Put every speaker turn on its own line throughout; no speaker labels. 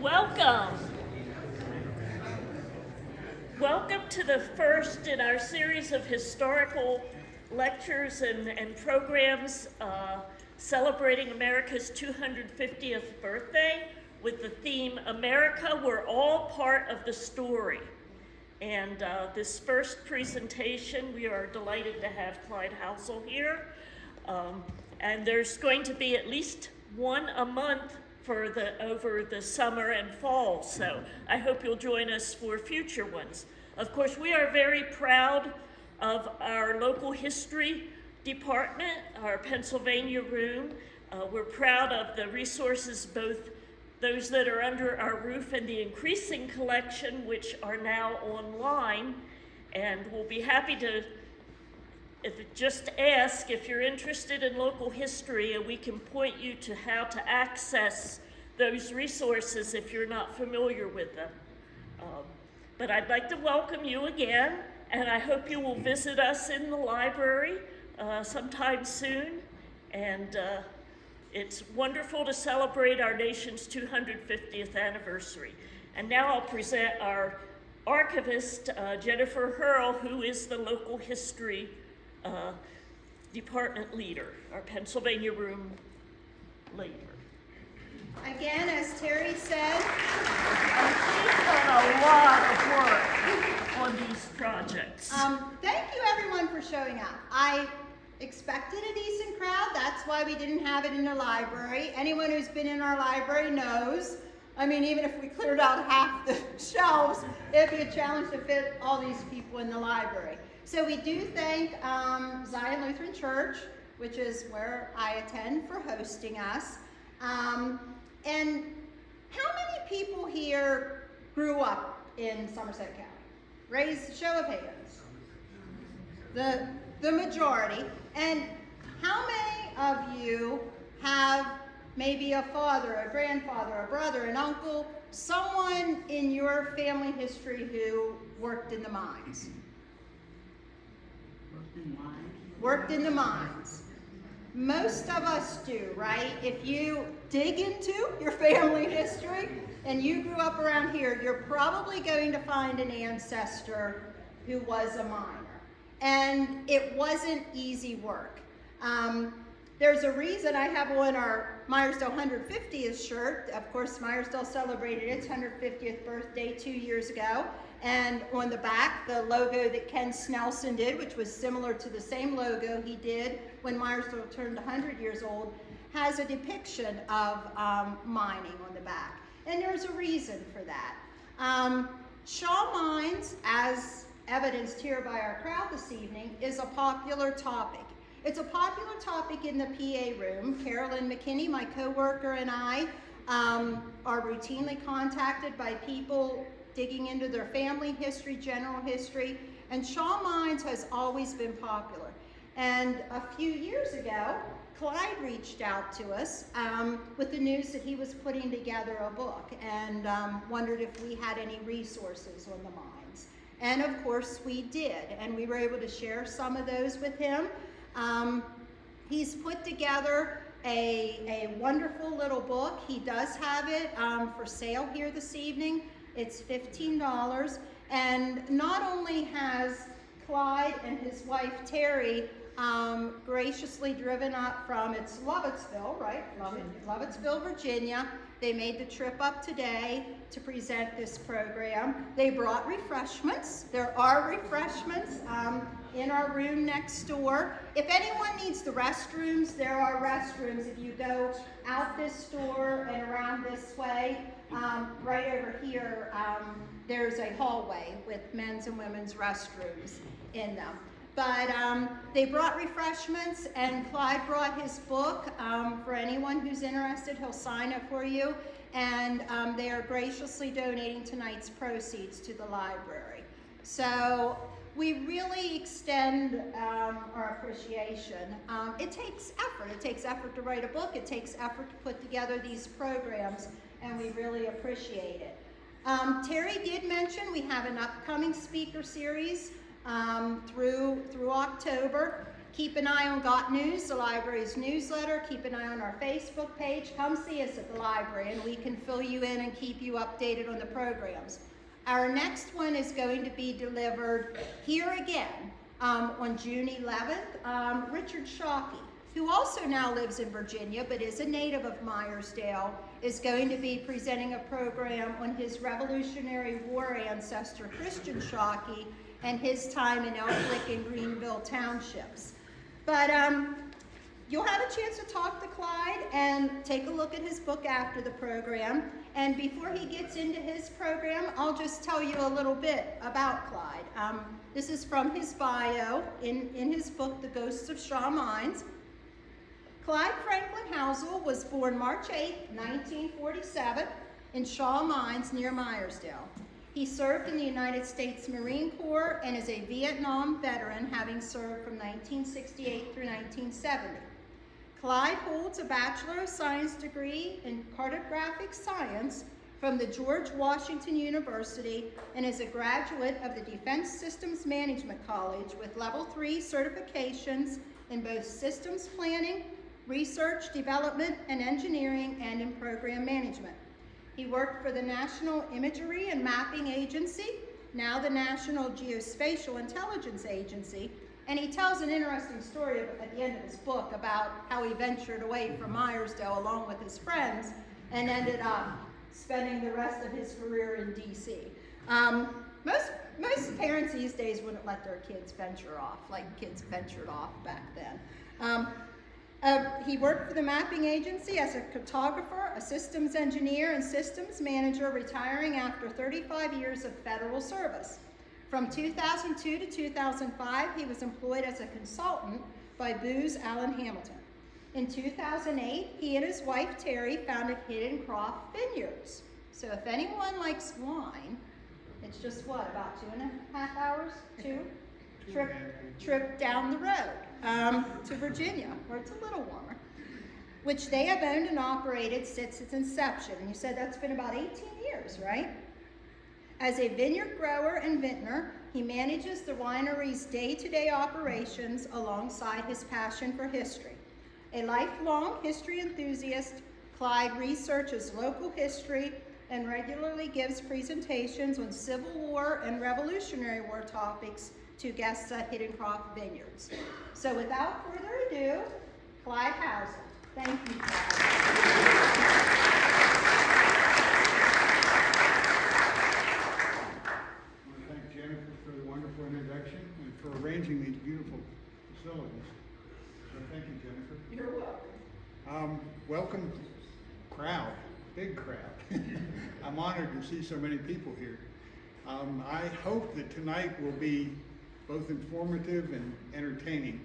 Welcome. Welcome to the first in our series of historical lectures and programs celebrating America's 250th birthday with the theme, America, We're All Part of the Story. And this first presentation, we are delighted to have Clyde Housel here. And there's going to be at least one a month for over the summer and fall, so I hope you'll join us for future ones. Of course, we are very proud of our local history department, our Pennsylvania room. We're proud of the resources, both those that are under our roof and the increasing collection, which are now online, and we'll be happy to just ask if you're interested in local history, and we can point you to how to access those resources if you're not familiar with them. But I'd like to welcome you again, and I hope you will visit us in the library sometime soon. And it's wonderful to celebrate our nation's 250th anniversary. And now I'll present our archivist, Jennifer Hurl, who is the local history department leader, our Pennsylvania room leader.
Again, as Terry said,
She's done a lot of work on these projects.
Thank you everyone for showing up. I expected a decent crowd. That's why we didn't have it in the library. Anyone who's been in our library knows. I mean, even if we cleared out half the shelves, it'd be a challenge to fit all these people in the library. So we do thank Zion Lutheran Church, which is where I attend, for hosting us. And how many people here grew up in Somerset County? Raise a show of hands. The majority. And how many of you have maybe a father, a grandfather, a brother, an uncle, someone in your family history who worked in the mines? Worked in the mines. Most of us do, right? If you dig into your family history and you grew up around here, you're probably going to find an ancestor who was a miner. And it wasn't easy work. There's a reason I have on our Myersdale 150th shirt. Of course, Myersdale celebrated its 150th birthday 2 years ago. And on the back, the logo that Ken Snelson did, which was similar to the same logo he did when Myersdale turned 100 years old, has a depiction of mining on the back. And there's a reason for that. Shaw Mines, as evidenced here by our crowd this evening, is a popular topic. It's a popular topic in the PA room. Carolyn McKinney, my coworker, and I are routinely contacted by people digging into their family history, general history, and Shaw Mines has always been popular. And a few years ago, Clyde reached out to us with the news that he was putting together a book and wondered if we had any resources on the mines. And of course we did, and we were able to share some of those with him. He's put together a wonderful little book. He does have it for sale here this evening. It's $15, and not only has Clyde and his wife Terry graciously driven up from, it's Lovettsville, right? Lovettsville, Virginia. They made the trip up today to present this program. They brought refreshments. There are refreshments in our room next door. If anyone needs the restrooms, there are restrooms. If you go out this door and around this way, right over here, there's a hallway with men's and women's restrooms in them. But they brought refreshments, and Clyde brought his book. For anyone who's interested, he'll sign it for you. And they are graciously donating tonight's proceeds to the library. So we really extend our appreciation. It takes effort. It takes effort to write a book. It takes effort to put together these programs, and we really appreciate it. Terry did mention we have an upcoming speaker series through October. Keep an eye on Got News, the library's newsletter. Keep an eye on our Facebook page. Come see us at the library and we can fill you in and keep you updated on the programs. Our next one is going to be delivered here again on June 11th. Richard Shockey, who also now lives in Virginia but is a native of Meyersdale, is going to be presenting a program on his Revolutionary War ancestor, Christian Shockey, and his time in Elklick and Greenville townships. But you'll have a chance to talk to Clyde and take a look at his book after the program. And before he gets into his program, I'll just tell you a little bit about Clyde. This is from his bio in his book, The Ghosts of Shaw Mines. Clyde Franklin Housel was born March 8, 1947 in Shaw Mines near Meyersdale. He served in the United States Marine Corps and is a Vietnam veteran, having served from 1968 through 1970. Clyde holds a Bachelor of Science degree in cartographic science from the George Washington University and is a graduate of the Defense Systems Management College with Level 3 certifications in both systems planning, research, development, and engineering, and in program management. He worked for the National Imagery and Mapping Agency, now the National Geospatial Intelligence Agency, and he tells an interesting story at the end of his book about how he ventured away from Meyersdale along with his friends and ended up spending the rest of his career in DC. Most parents these days wouldn't let their kids venture off like kids ventured off back then. He worked for the mapping agency as a cartographer, a systems engineer, and systems manager, retiring after 35 years of federal service. From 2002 to 2005, he was employed as a consultant by Booz Allen Hamilton. In 2008, he and his wife Terry founded Hidden Croft Vineyards. So if anyone likes wine, it's just what, about 2.5 hours? Trip down the road to Virginia, where it's a little warmer, which they have owned and operated since its inception. And you said that's been about 18 years, right? As a vineyard grower and vintner, he manages the winery's day-to-day operations alongside his passion for history. A lifelong history enthusiast, Clyde researches local history and regularly gives presentations on Civil War and Revolutionary War topics to guests at Hidden Croft Vineyards. So without further ado, Clyde Housel. Thank you, Clyde.
Thank Jennifer for the wonderful introduction and for arranging these beautiful facilities. So thank you, Jennifer.
You're welcome.
Welcome, crowd, big crowd. I'm honored to see so many people here. I hope that tonight will be both informative and entertaining.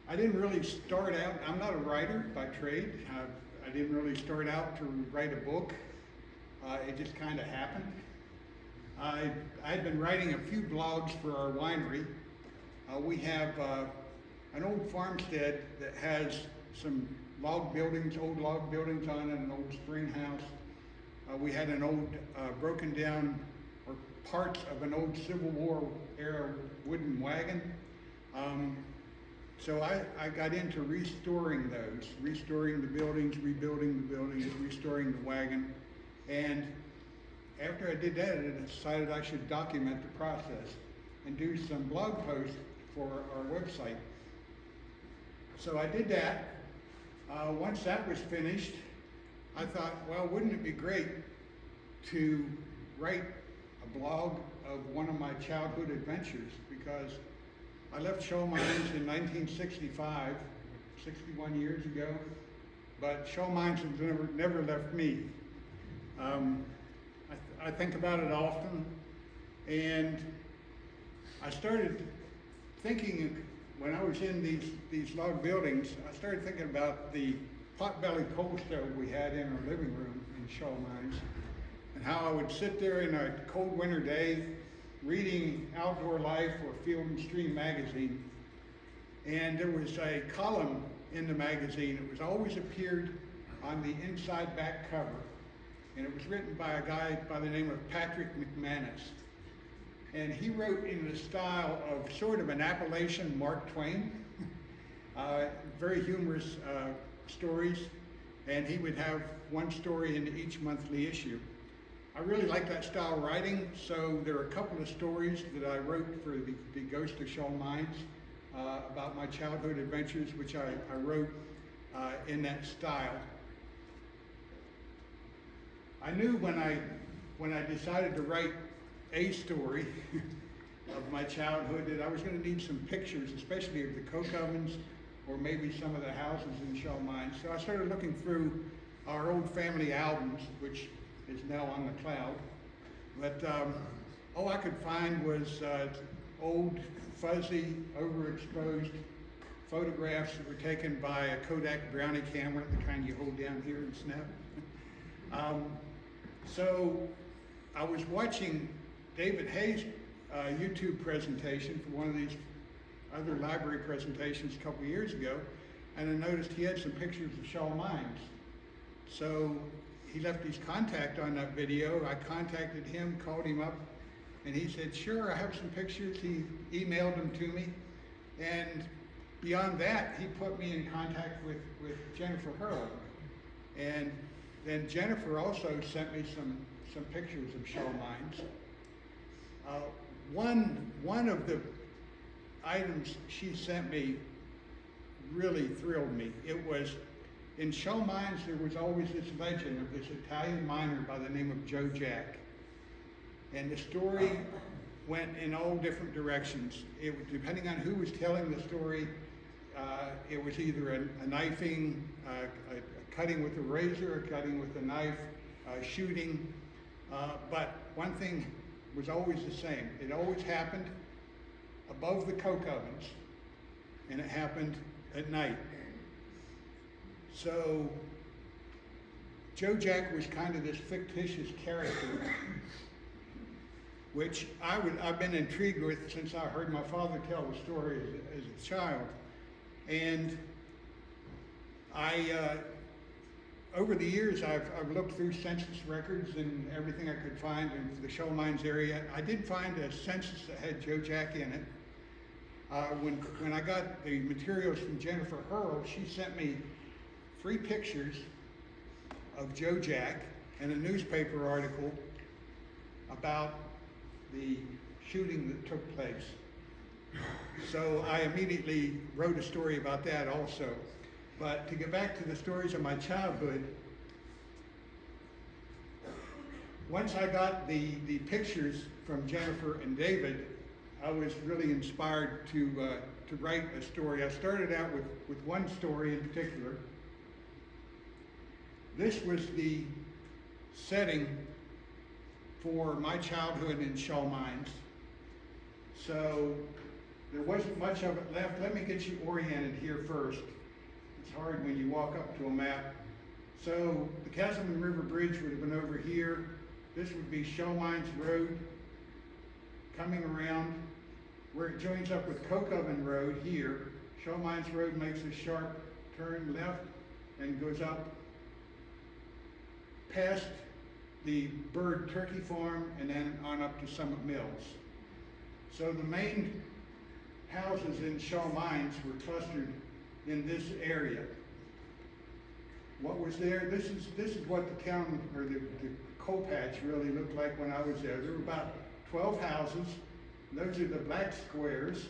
I didn't really start out, I'm not a writer by trade. I didn't really start out to write a book. It just kind of happened. I'd been writing a few blogs for our winery. We have an old farmstead that has some log buildings, old log buildings on it, an old spring house. We had an old broken down, or parts of an old Civil War era wooden wagon. So I got into restoring those, restoring the buildings, rebuilding the buildings, restoring the wagon. And after I did that, I decided I should document the process and do some blog posts for our website. So I did that. Once that was finished, I thought, well, wouldn't it be great to write a blog of one of my childhood adventures, because I left Shaw Mines in 1965, 61 years ago, but Shaw Mines has never left me. I think about it often, and I started thinking, when I was in these log buildings, I started thinking about the potbelly coal stove we had in our living room in Shaw Mines, and how I would sit there in a cold winter day reading Outdoor Life or Field and Stream magazine, and there was a column in the magazine. It was always appeared on the inside back cover, and it was written by a guy by the name of Patrick McManus. and he wrote in the style of sort of an Appalachian Mark Twain, very humorous stories, and he would have one story in each monthly issue. I really like that style of writing, so there are a couple of stories that I wrote for the Ghost of Shaw Mines about my childhood adventures, which I wrote in that style. I knew when I decided to write a story of my childhood that I was going to need some pictures, especially of the coke ovens or maybe some of the houses in Shaw Mines. So I started looking through our old family albums, which is now on the cloud. But all I could find was old, fuzzy, overexposed photographs that were taken by a Kodak Brownie camera, the kind you hold down here and snap. So I was watching David Hayes' YouTube presentation for one of these other library presentations a couple of years ago, and I noticed he had some pictures of Shaw Mines. So he left his contact on that video. I contacted him, called him up, and he said, sure, I have some pictures. He emailed them to me. And beyond that, he put me in contact with Jennifer Hurley. And then Jennifer also sent me some pictures of Shaw Mines. One of the items she sent me really thrilled me. It was, in Shaw Mines, there was always this legend of this Italian miner by the name of Joe Jack. And the story went in all different directions. It was, depending on who was telling the story, it was either a knifing, a cutting with a razor, a cutting with a knife, shooting. But one thing was always the same. It always happened above the coke ovens, and it happened at night. So Joe Jack was kind of this fictitious character, which I've been intrigued with since I heard my father tell the story as a child. And over the years, I've looked through census records and everything I could find in the Shaw Mines area. I did find a census that had Joe Jack in it. When I got the materials from Jennifer Hurl, she sent me 3 pictures of Joe Jack and a newspaper article about the shooting that took place. So I immediately wrote a story about that also. But to get back to the stories of my childhood, once I got the pictures from Jennifer and David, I was really inspired to write a story. I started out with one story in particular. This was the setting for my childhood in Shaw Mines. So there wasn't much of it left. Let me get you oriented here first. It's hard when you walk up to a map. So the Castleman River Bridge would have been over here. This would be Shaw Mines Road, coming around where it joins up with Coke Oven Road here. Shaw Mines Road makes a sharp turn left and goes up past the Bird Turkey Farm and then on up to Summit Mills. So the main houses in Shaw Mines were clustered in this area. What was there? This is what the town, or the coal patch really looked like when I was there. There were about 12 houses. Those are the black squares.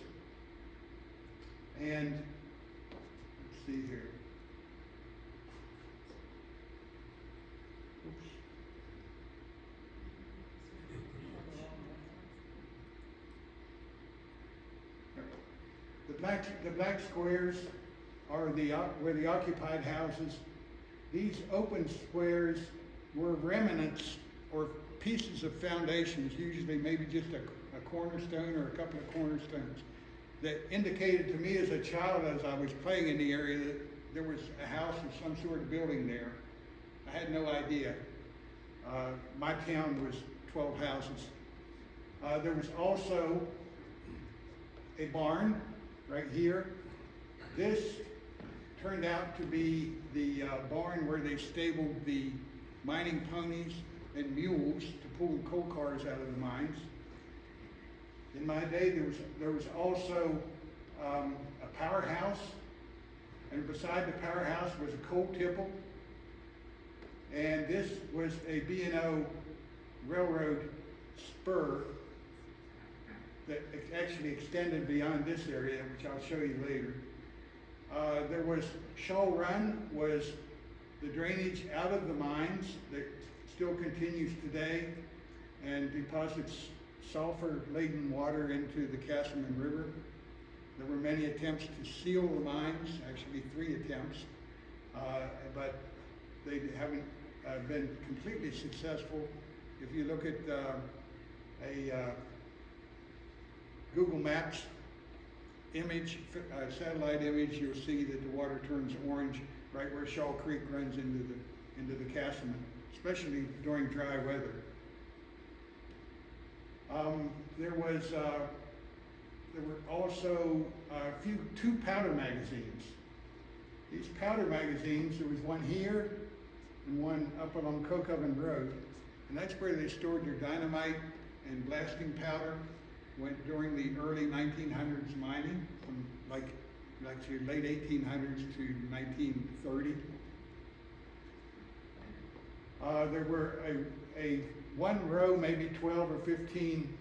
And let's see here. Oops. The black squares are were the occupied houses. These open squares were remnants or pieces of foundations, usually maybe just a cornerstone or a couple of cornerstones, that indicated to me as a child, as I was playing in the area, that there was a house or some sort of building there. I had no idea. My town was 12 houses. There was also a barn right here. This turned out to be the barn where they stabled the mining ponies and mules to pull the coal cars out of the mines. In my day, there was also a powerhouse, and beside the powerhouse was a coal tipple, and this was a B&O railroad spur that actually extended beyond this area, which I'll show you later. There was Shaw Run, was the drainage out of the mines that still continues today and deposits sulfur-laden water into the Castleman River. There were many attempts to seal the mines, actually 3 attempts, but they haven't been completely successful. If you look at a Google Maps image, satellite image, you'll see that the water turns orange right where Shaw Creek runs into the Castleman, especially during dry weather. There were also two powder magazines. These powder magazines, there was one here and one up along Coke Oven Road, and that's where they stored their dynamite and blasting powder. Went during the early 1900s mining, from like the late 1800s to 1930. There were a one row, maybe 12 or 15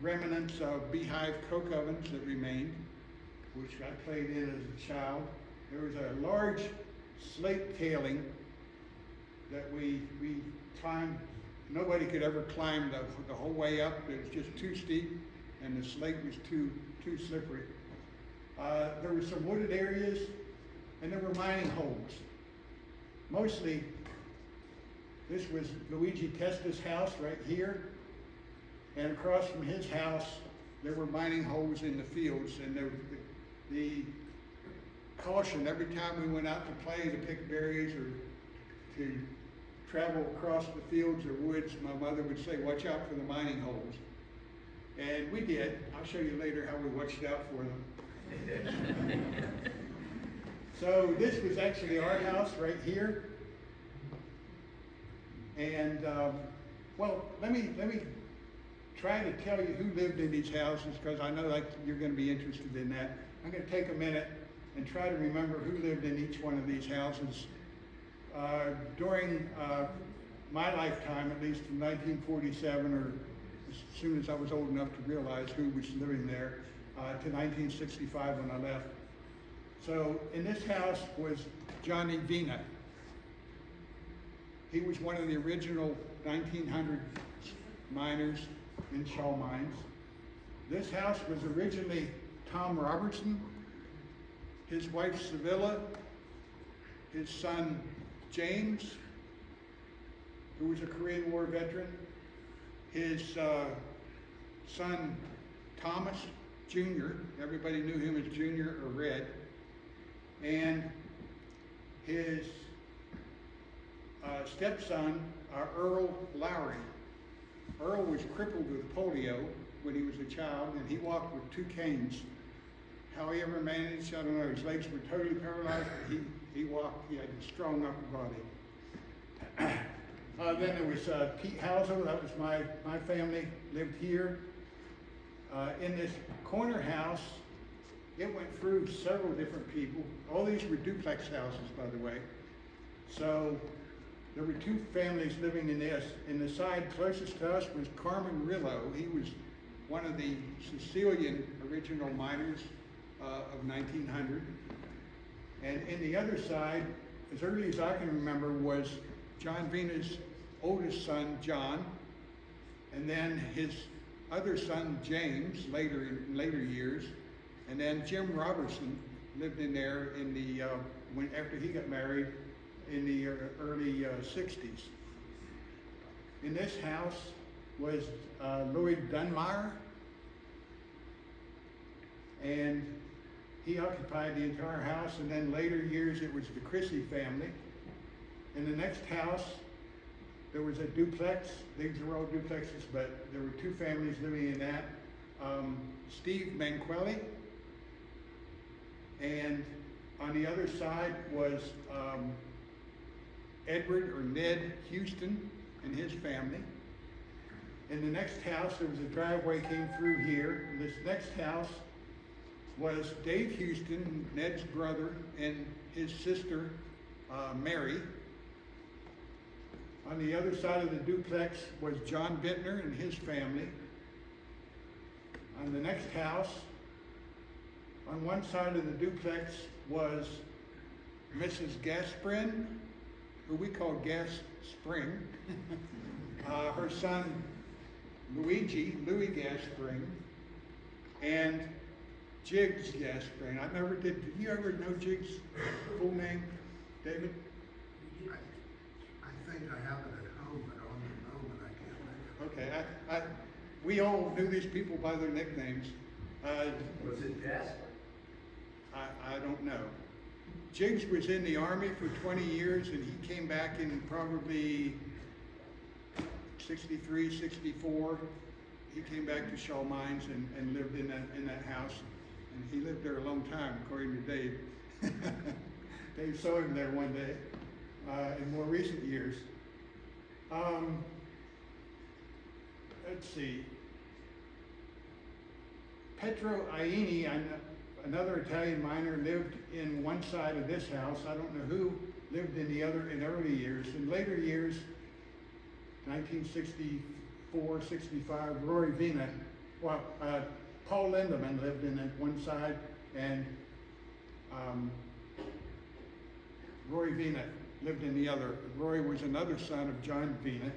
remnants of beehive coke ovens that remained, which I played in as a child. There was a large slate tailing that we climbed. Nobody could ever climb the whole way up. It was just too steep, and the slate was too slippery. There were some wooded areas, and there were mining holes. Mostly, this was Luigi Testa's house right here, and across from his house, there were mining holes in the fields, and the caution every time we went out to play to pick berries or to travel across the fields or woods, my mother would say, "Watch out for the mining holes." And we did. I'll show you later how we watched out for them. So this was actually our house right here. And well, let me try to tell you who lived in these houses, because I know you're going to be interested in that. I'm going to take a minute and try to remember who lived in each one of these houses. During my lifetime, at least from 1947, or as soon as I was old enough to realize who was living there, to 1965 when I left. So in this house was Johnny Vina. He was one of the original 1900 miners in Shaw Mines. This house was originally Tom Robertson, his wife Sevilla, his son James, who was a Korean War veteran, his son Thomas Jr., everybody knew him as Junior or Red, and his stepson, Earl Lowry. Earl was crippled with polio when he was a child, and he walked with 2 canes. How he ever managed, I don't know. His legs were totally paralyzed, but he walked. He had a strong upper body. Then there was Pete Housel. That was my family, lived here. In this corner house, it went through several different people. All these were duplex houses, by the way. So there were 2 families living in this. In the side closest to us was Carmen Rillo. He was one of the Sicilian original miners of 1900. And in the other side, as early as I can remember, was John Vina's oldest son, John, and then his other son, James, in later years, and then Jim Robertson lived in there in the after he got married in the early 60s. In this house was Lloyd Dunmeyer, and he occupied the entire house, and then later years it was the Chrissy family. In the next house, there was a duplex. These were all duplexes, but there were 2 families living in that. Steve Manquelli, and on the other side was Edward or Ned Houston and his family. In the next house, there was a driveway came through here. And this next house was Dave Houston, Ned's brother, and his sister, Mary. On the other side of the duplex was John Bittner and his family. On the next house, on one side of the duplex was Mrs. Gasprin, who we call Gas Spring. Her son, Louis Gaspring, and Jiggs Gaspring. Did you ever know Jiggs' full name, David?
I think I have it at home, but on the moment I can't think of it.
Okay, we all knew these people by their nicknames.
Was it Jasper?
I don't know. Jiggs was in the Army for 20 years, and he came back in probably 63, 64. He came back to Shaw Mines and lived in that house. And he lived there a long time, according to Dave. Dave saw him there one day in more recent years. Let's see. Petro Aini, another Italian miner, lived in one side of this house. I don't know who lived in the other in early years. In later years, 1964, 65, Rory Vina, Paul Lindeman lived in that one side, and Rory Vina lived in the other. Rory was another son of John Vina,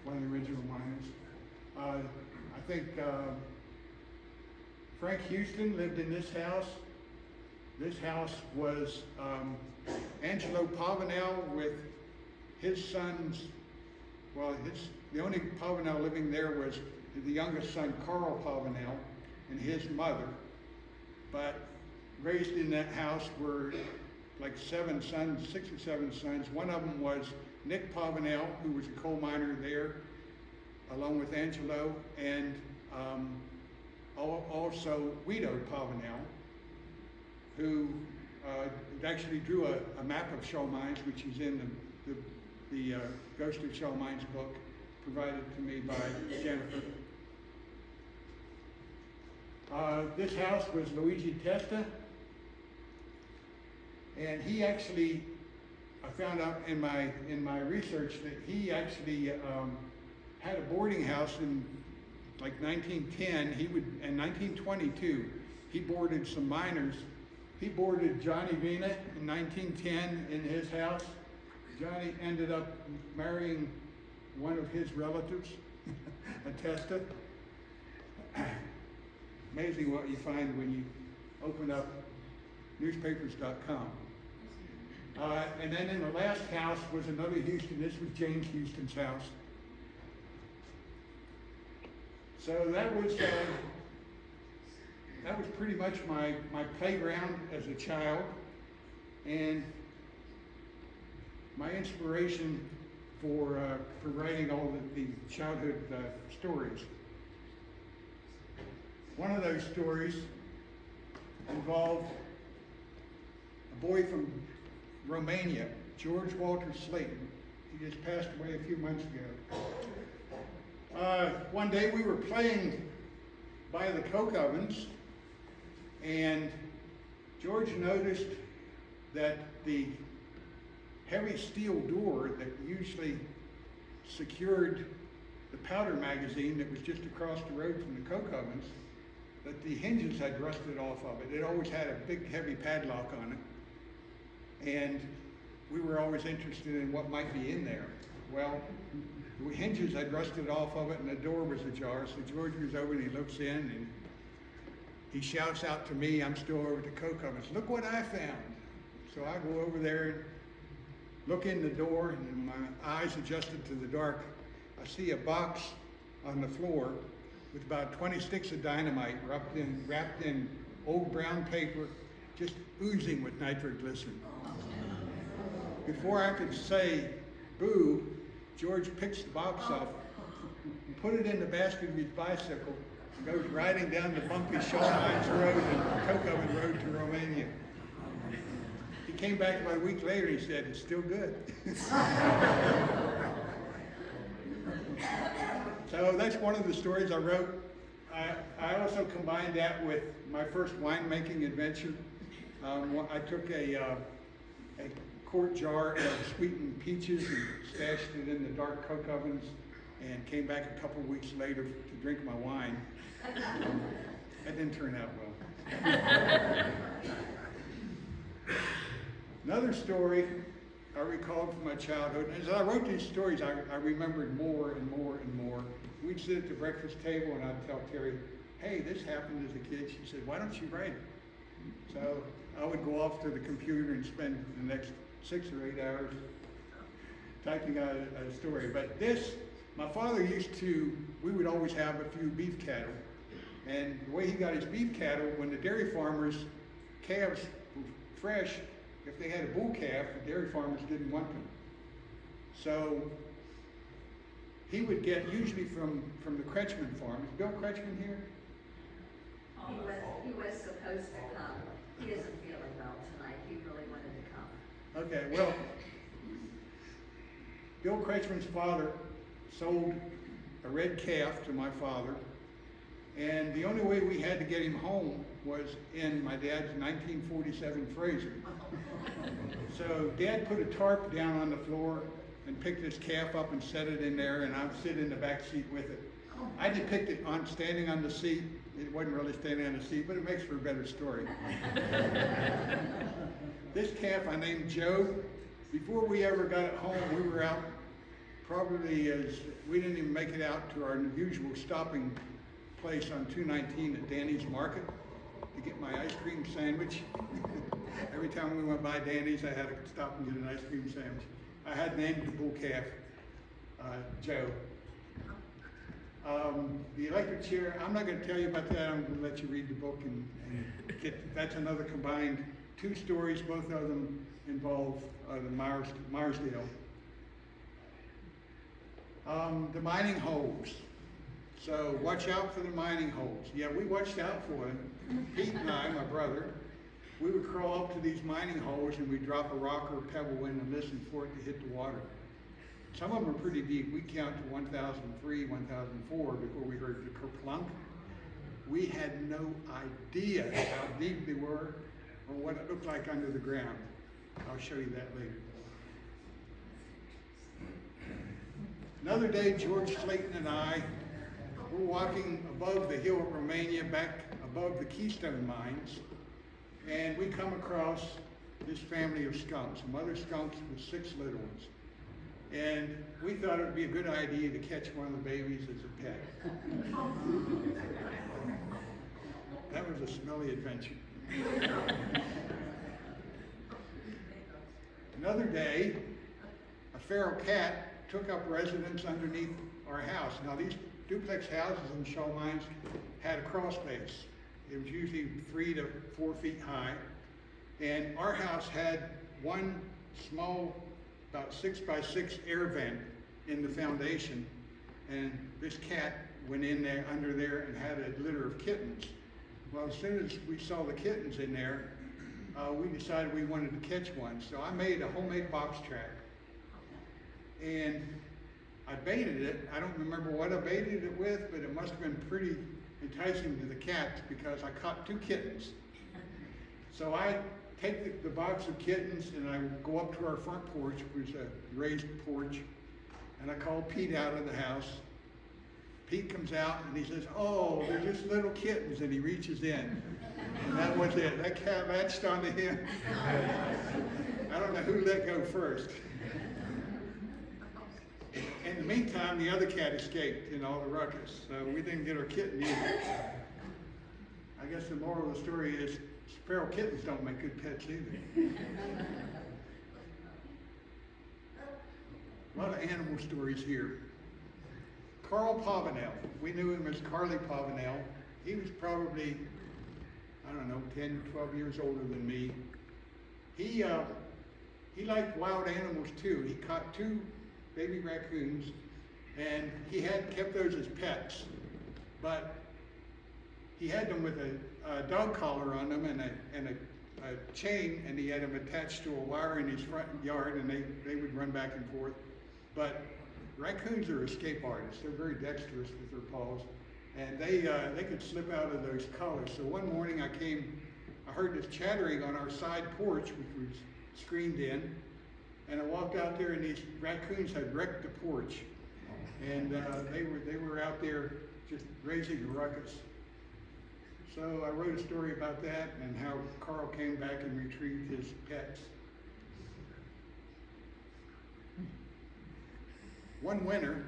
one of the original miners. I think Frank Houston lived in this house. This house was Angelo Pavanel with his sons. The only Pavanel living there was the youngest son, Carl Pavanel, and his mother. But raised in that house were like 7 sons, 6 or 7 sons. One of them was Nick Pavanel, who was a coal miner there, along with Angelo, and also Guido Pavanel, who actually drew a map of Shaw Mines, which is in the Ghost of Shaw Mines book, provided to me by Jennifer. This house was Luigi Testa, and he actually, I found out in my research that he actually had a boarding house in like 1910. In 1922, he boarded some miners. He boarded Johnny Vina in 1910 in his house. Johnny ended up marrying one of his relatives, a Testa. Amazing what you find when you open up newspapers.com. And then in the last house was another Houston. This was James Houston's house. So that was pretty much my playground as a child, and my inspiration for writing all the childhood stories. One of those stories involved a boy from Romania, George Walter Slayton. He just passed away a few months ago. One day we were playing by the coke ovens, and George noticed that the heavy steel door that usually secured the powder magazine that was just across the road from the coke ovens, that the hinges had rusted off of it. It always had a big heavy padlock on it, and we were always interested in what might be in there. Well, the hinges had rusted off of it and the door was ajar, so George goes over and he looks in and he shouts out to me, I'm still over at the coke ovens, look what I found. So I go over there and look in the door, and my eyes adjusted to the dark. I see a box on the floor with about 20 sticks of dynamite wrapped in old brown paper, just oozing with nitroglycerin. Before I could say boo, George picks the box up, put it in the basket of his bicycle, and goes riding down the bumpy Shaw Mines Road and Coke Oven Road to Romania. He came back about a week later and he said, it's still good. So that's one of the stories I wrote. I also combined that with my first winemaking adventure. I took a quart jar of sweetened peaches and stashed it in the dark coke ovens and came back a couple weeks later to drink my wine. That didn't turn out well. Another story I recalled from my childhood. As I wrote these stories, I remembered more and more and more. We'd sit at the breakfast table and I'd tell Terry, hey, this happened as a kid. She said, why don't you write it? So I would go off to the computer and spend the next 6 or 8 hours typing out a story. But this, my father we would always have a few beef cattle. And the way he got his beef cattle, when the dairy farmers' calves were fresh, if they had a bull calf, the dairy farmers didn't want them. So he would get, usually from the Kretschmann farm. Is Bill Kretschmann here?
He was supposed to come. He isn't feeling well tonight. He really wanted to come.
Okay, well, Bill Kretschmann's father sold a red calf to my father, and the only way we had to get him home was in my dad's 1947 Fraser. So Dad put a tarp down on the floor and picked this calf up and set it in there, and I'd sit in the back seat with it. I depicted it on standing on the seat. It wasn't really standing on the seat, but it makes for a better story. This calf I named Joe. Before we ever got it home, we were out we didn't even make it out to our usual stopping place on 219 at Danny's Market to get my ice cream sandwich. Every time we went by Danny's, I had to stop and get an ice cream sandwich. I had named the bull calf Joe. The electric chair, I'm not going to tell you about that. I'm going to let you read the book and that's another combined 2 stories. Both of them involve the Marsdale. The mining holes. So watch out for the mining holes. Yeah, we watched out for them. Pete and I, my brother, we would crawl up to these mining holes and we'd drop a rock or a pebble in and listen for it to hit the water. Some of them were pretty deep. We count to 1003, 1004 before we heard the kerplunk. We had no idea how deep they were or what it looked like under the ground. I'll show you that later. Another day, George Slayton and I were walking above the hill of Romania, back above the Keystone mines, and we come across this family of skunks, mother skunks with 6 little ones. And we thought it would be a good idea to catch one of the babies as a pet. That was a smelly adventure. Another day, a feral cat took up residence underneath our house. Now these duplex houses in Shaw Mines had a crawl space. It was usually 3 to 4 feet high. And our house had one small, about 6 by 6 air vent in the foundation. And this cat went in there, under there, and had a litter of kittens. Well, as soon as we saw the kittens in there, we decided we wanted to catch one. So I made a homemade box trap. And I baited it. I don't remember what I baited it with, but it must have been pretty enticing to the cats because I caught 2 kittens. So I take the box of kittens and I go up to our front porch, which was a raised porch, and I call Pete out of the house. Pete comes out and he says, oh, they're just little kittens, and he reaches in. And that was it. That cat latched onto him. I don't know who let go first. In the meantime, the other cat escaped in all the ruckus, so we didn't get our kitten either. I guess the moral of the story is feral kittens don't make good pets either. A lot of animal stories here. Carl Pavanel, we knew him as Carly Pavanel. He was probably, I don't know, 10, 12 years older than me. He liked wild animals too. He caught 2 baby raccoons, and he had kept those as pets, but he had them with a dog collar on them and a chain, and he had them attached to a wire in his front yard, and they would run back and forth. But raccoons are escape artists. They're very dexterous with their paws, and they could slip out of those collars. So one morning I heard this chattering on our side porch, which was screened in, and I walked out there, and these raccoons had wrecked the porch, and they were out there just raising a ruckus. So I wrote a story about that and how Carl came back and retrieved his pets. One winter,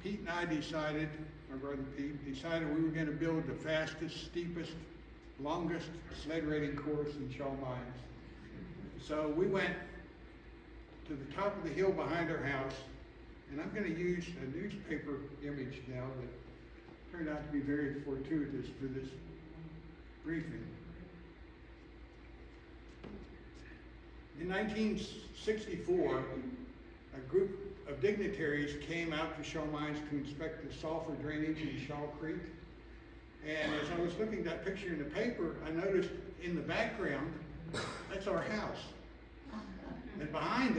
Pete and I decided, my brother Pete, decided we were going to build the fastest, steepest, longest sled rating course in Shaw Mines. So we went to the top of the hill behind our house, and I'm going to use a newspaper image now that turned out to be very fortuitous for this briefing. In 1964, a group of dignitaries came out to Shaw Mines to inspect the sulfur drainage in Shaw Creek. And as I was looking at that picture in the paper, I noticed in the background, that's our house. And behind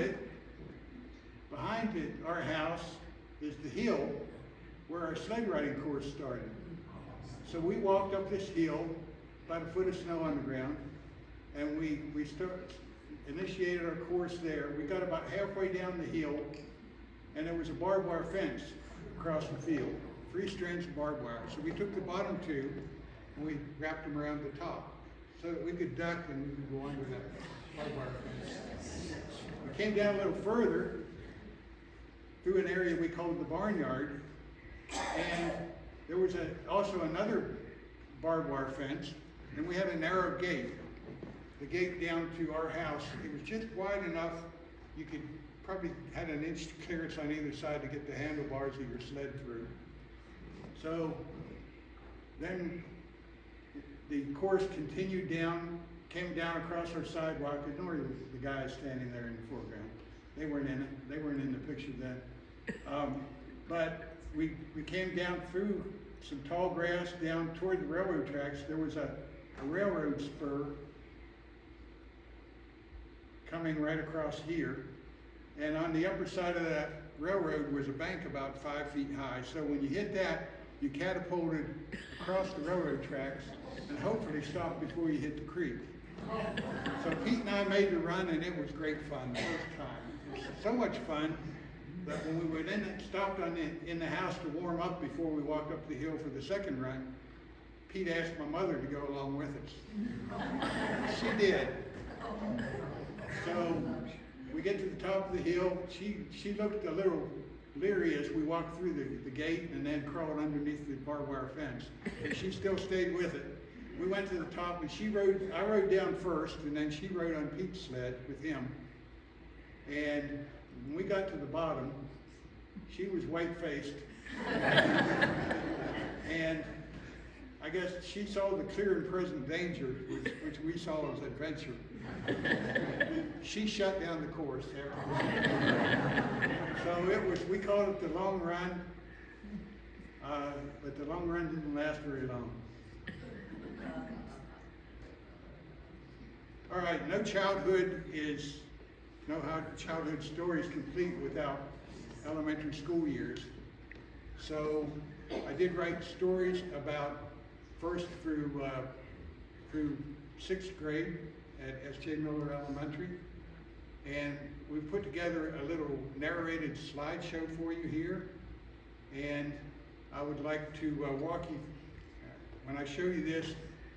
our house is the hill where our sled riding course started. So we walked up this hill, about a foot of snow on the ground, and we initiated our course there. We got about halfway down the hill, and there was a barbed wire fence across the field, 3 strands of barbed wire. So we took the bottom 2, and we wrapped them around the top, so that we could duck and we could go under that barbed wire fence. We came down a little further, through an area we called the barnyard, and there was also another barbed wire fence, and we had a narrow gate. The gate down to our house, it was just wide enough, you could probably had an inch clearance on either side to get the handlebars of your sled through. So then the course continued down, came down across our sidewalk. Ignore the guys standing there in the foreground. They weren't in it. They weren't in the picture then. But we came down through some tall grass down toward the railroad tracks. There was a railroad spur coming right across here. And on the upper side of that railroad was a bank about 5 feet high. So when you hit that, you catapulted across the railroad tracks and hopefully stopped before you hit the creek. So Pete and I made the run, and it was great fun the first time. It was so much fun that when we went in and stopped in the house to warm up before we walked up the hill for the second run, Pete asked my mother to go along with us. She did. So we get to the top of the hill. She looked a little leery as we walked through the gate and then crawled underneath the barbed wire fence. But she still stayed with it. We went to the top, and I rode down first, and then she rode on Pete's sled with him. And when we got to the bottom, she was white-faced. And I guess she saw the clear and present danger, which we saw as adventure. She shut down the course after. So we called it the long run, but the long run didn't last very long. All right, no childhood story is complete without elementary school years. So I did write stories about first through 6th grade at S.J. Miller Elementary. And we've put together a little narrated slideshow for you here. And I would like to walk you, when I show you this,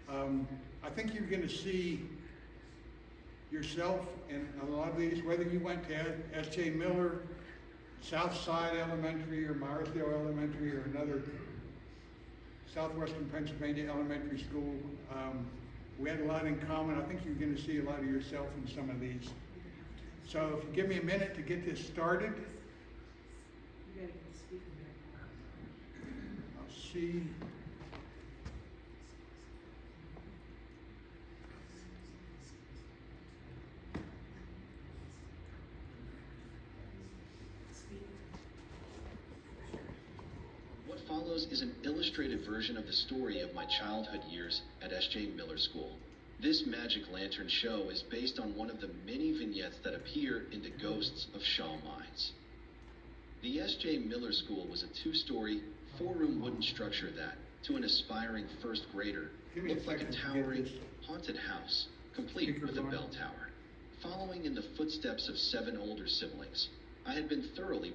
I think you're going to see yourself in a lot of these, whether you went to S.J. Miller, Southside Elementary, or Myersdale Elementary, or another Southwestern Pennsylvania elementary school. We had a lot in common. I think you're going to see a lot of yourself in some of these. So if you give me a minute to get this started. I'll see.
What follows is an illustrated version of the story of my childhood years at S.J. Miller School. This Magic Lantern show is based on one of the many vignettes that appear in the Ghosts of Shaw Mines. The S.J. Miller School was a two-story, four-room wooden structure that, to an aspiring first grader,
Give me a
looked like a
second to get
towering,
this
haunted house, complete
speaker
with a
on.
bell tower. Following in the footsteps of 7 older siblings, I had been thoroughly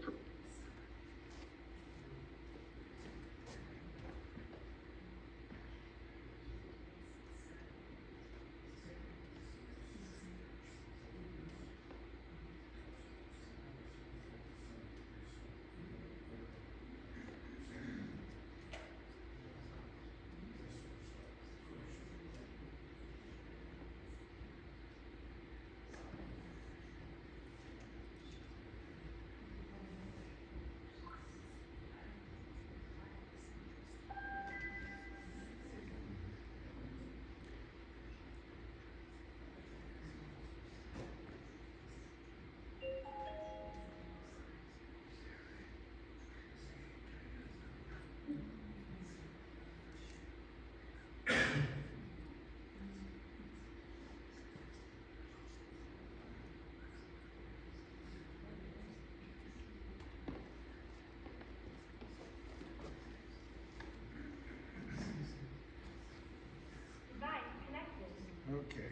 Okay.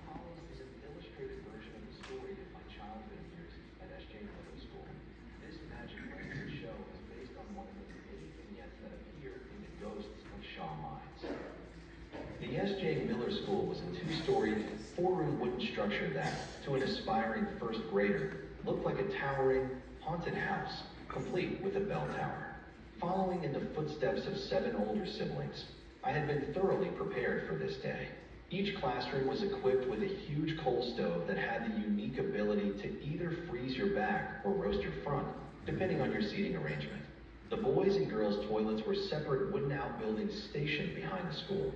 follows is an illustrated version of the story of my childhood years at S.J. Miller School. This magic lantern show is based on one of the many vignettes that appear in the Ghosts of Shaw Mines. The S.J. Miller School was a two-story, four-room wooden structure that, to an aspiring first grader, looked like a towering, haunted house, complete with a bell tower. Following in the footsteps of 7 older siblings, I had been thoroughly prepared for this day. Each classroom was equipped with a huge coal stove that had the unique ability to either freeze your back or roast your front, depending on your seating arrangement. The boys' and girls' toilets were separate wooden outbuildings stationed behind the school.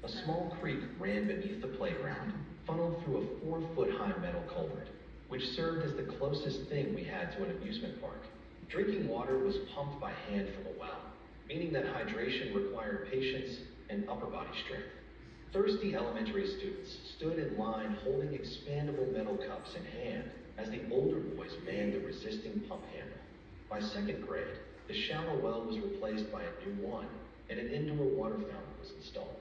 A small creek ran beneath the playground, funneled through a 4-foot-high metal culvert, which served as the closest thing we had to an amusement park. Drinking water was pumped by hand from a well, meaning that hydration required patience and upper body strength. Thirsty elementary students stood in line holding expandable metal cups in hand as the older boys manned the resisting pump handle. By second grade, the shallow well was replaced by a new one, and an indoor water fountain was installed.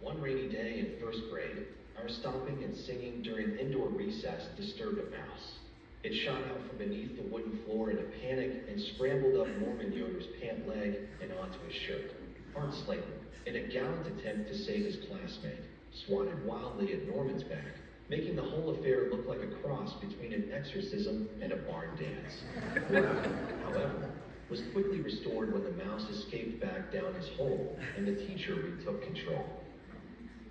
One rainy day in first grade, our stomping and singing during indoor recess disturbed a mouse. It shot out from beneath the wooden floor in a panic and scrambled up Norman Yoder's pant leg and onto his shirt. Art Slayton, in a gallant attempt to save his classmate, swatted wildly at Norman's back, making the whole affair look like a cross between an exorcism and a barn dance. Order, however, was quickly restored when the mouse escaped back down his hole and the teacher retook control.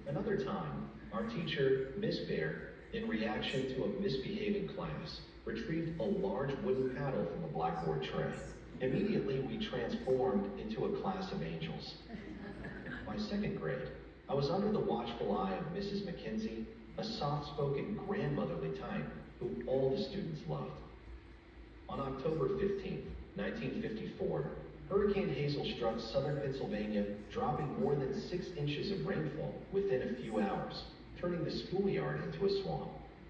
Another time, our teacher, Miss Bear, in reaction to a misbehaving class, retrieved a large wooden paddle from a blackboard tray. Immediately, we transformed into a class of angels. By second grade, I was under the watchful eye of Mrs. McKenzie, a soft-spoken grandmotherly type who all the students loved. On October 15, 1954, Hurricane Hazel struck southern Pennsylvania, dropping more than 6 inches of rainfall within a few hours, turning the schoolyard into a swamp.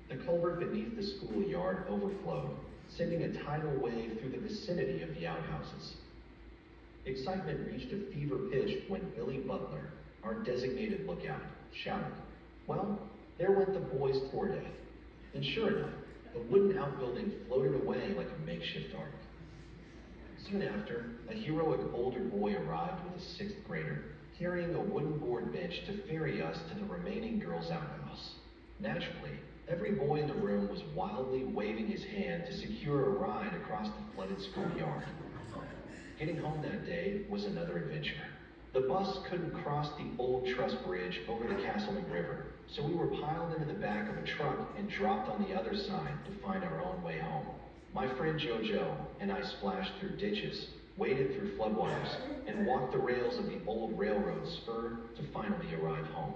The culvert beneath the schoolyard overflowed, sending a tidal wave through the vicinity of the outhouses. Excitement reached a fever pitch when Billy Butler, our designated lookout, shouted, "Well, there went the boys' tour death." And sure enough, the wooden outbuilding floated away like a makeshift ark. Soon after, a heroic older boy arrived with a 6th grader, carrying a wooden board bench to ferry us to the remaining girls' outhouse. Naturally, every boy in the room was wildly waving his hand to secure a ride across the flooded schoolyard. Getting home that day was another adventure. The bus couldn't cross the old truss bridge over the Castleman River, so we were piled into the back of a truck and dropped on the other side to find our own way home. My friend JoJo and I splashed through ditches, waded through floodwaters, and walked the rails of the old railroad spur to finally arrive home.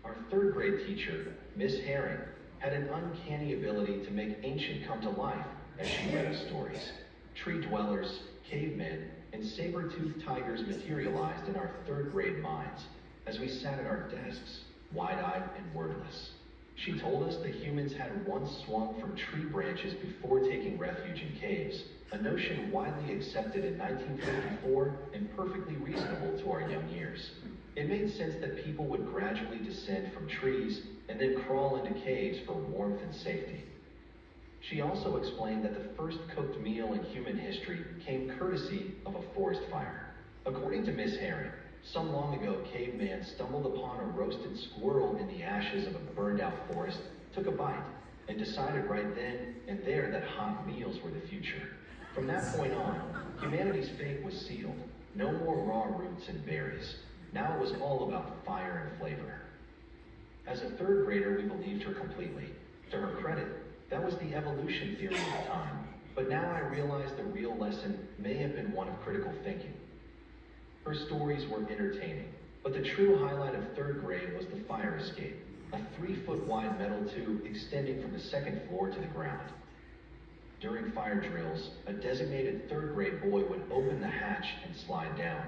Our third grade teacher, Miss Herring, had an uncanny ability to make ancient come to life as she read us stories. Tree dwellers, cavemen, and saber-toothed tigers materialized in our third grade minds as we sat at our desks, wide-eyed and wordless. She told us that humans had once swung from tree branches before taking refuge in caves, a notion widely accepted in 1954 and perfectly reasonable to our young years. It made sense that people would gradually descend from trees and then crawl into caves for warmth and safety. She also explained that the first cooked meal in human history came courtesy of a forest fire. According to Miss Herring, some long ago caveman stumbled upon a roasted squirrel in the ashes of a burned out forest, took a bite, and decided right then and there that hot meals were the future. From that point on, humanity's fate was sealed. No more raw roots and berries. Now it was all about fire and flavor. As a third grader, we believed her completely. To her credit, that was the evolution theory at the time. But now I realize the real lesson may have been one of critical thinking. Her stories were entertaining, but the true highlight of third grade was the fire escape, a 3-foot wide metal tube extending from the second floor to the ground. During fire drills, a designated third grade boy would open the hatch and slide down,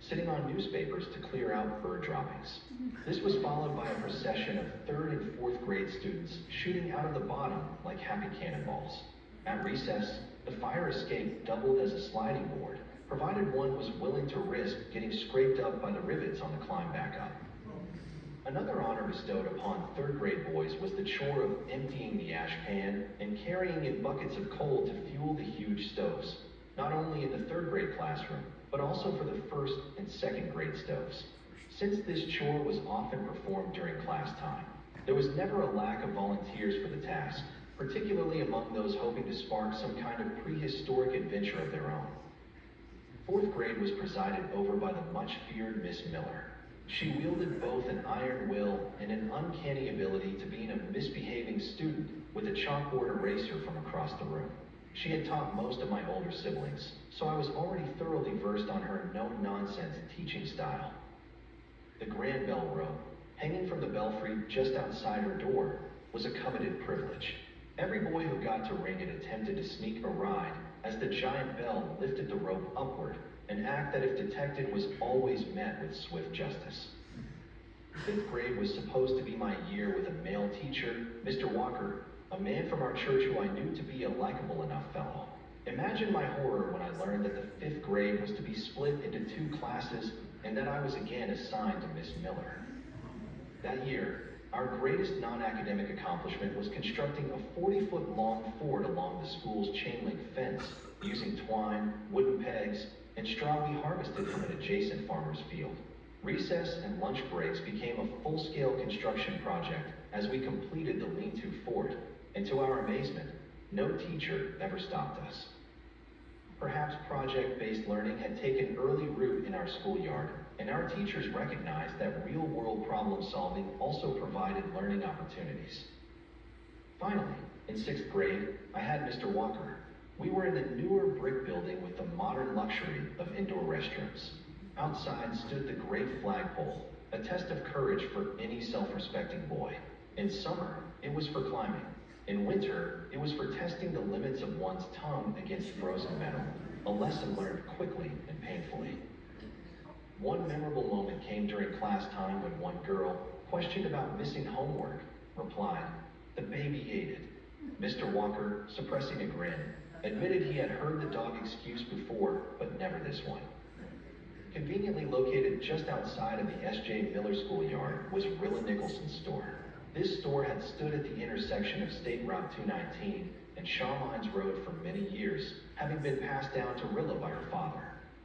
sitting on newspapers to clear out bird droppings. This was followed by a procession of third and fourth grade students shooting out of the bottom like happy cannonballs. At recess, the fire escape doubled as a sliding board, provided one was willing to risk getting scraped up by the rivets on the climb back up. Another honor bestowed upon third grade boys was the chore of emptying the ash pan and carrying in buckets of coal to fuel the huge stoves, not only in the third grade classroom, but also for the first and second grade stoves. Since this chore was often performed during class time, there was never a lack of volunteers for the task, particularly among those hoping to spark some kind of prehistoric adventure of their own. Fourth grade was presided over by the much-feared Miss Miller. She wielded both an iron will and an uncanny ability to being a misbehaving student with a chalkboard eraser from across the room. She had taught most of my older siblings, so I was already thoroughly versed on her no-nonsense teaching style. The grand bell rope, hanging from the belfry just outside her door, was a coveted privilege. Every boy who got to ring it attempted to sneak a ride as the giant bell lifted the rope upward, an act that if detected was always met with swift justice. Fifth grade was supposed to be my year with a male teacher, Mr. Walker, a man from our church who I knew to be a likable enough fellow. Imagine my horror when I learned that the fifth grade was to be split into 2 classes and that I was again assigned to Miss Miller. That year, our greatest non-academic accomplishment was constructing a 40-foot long fort along the school's chain-link fence using twine, wooden pegs, and straw we harvested from an adjacent farmer's field. Recess and lunch breaks became a full-scale construction project as we completed the lean-to fort, and to our amazement, no teacher ever stopped us. Perhaps project-based learning had taken early root in our schoolyard, and our teachers recognized that real-world problem-solving also provided learning opportunities. Finally, in 6th grade, I had Mr. Walker. We were in a newer brick building with the modern luxury of indoor restrooms. Outside stood the great flagpole, a test of courage for any self-respecting boy. In summer, it was for climbing. In winter, it was for testing the limits of one's tongue against frozen metal, a lesson learned quickly and painfully. One memorable moment came during class time when one girl, questioned about missing homework, replied, "The baby ate it." Mr. Walker, suppressing a grin, admitted he had heard the dog excuse before, but never this one. Conveniently located just outside of the S.J. Miller schoolyard was Rilla Nicholson's store. This store had stood at the intersection of State Route 219 and Shaw Mines Road for many years, having been passed down to Rilla by her father.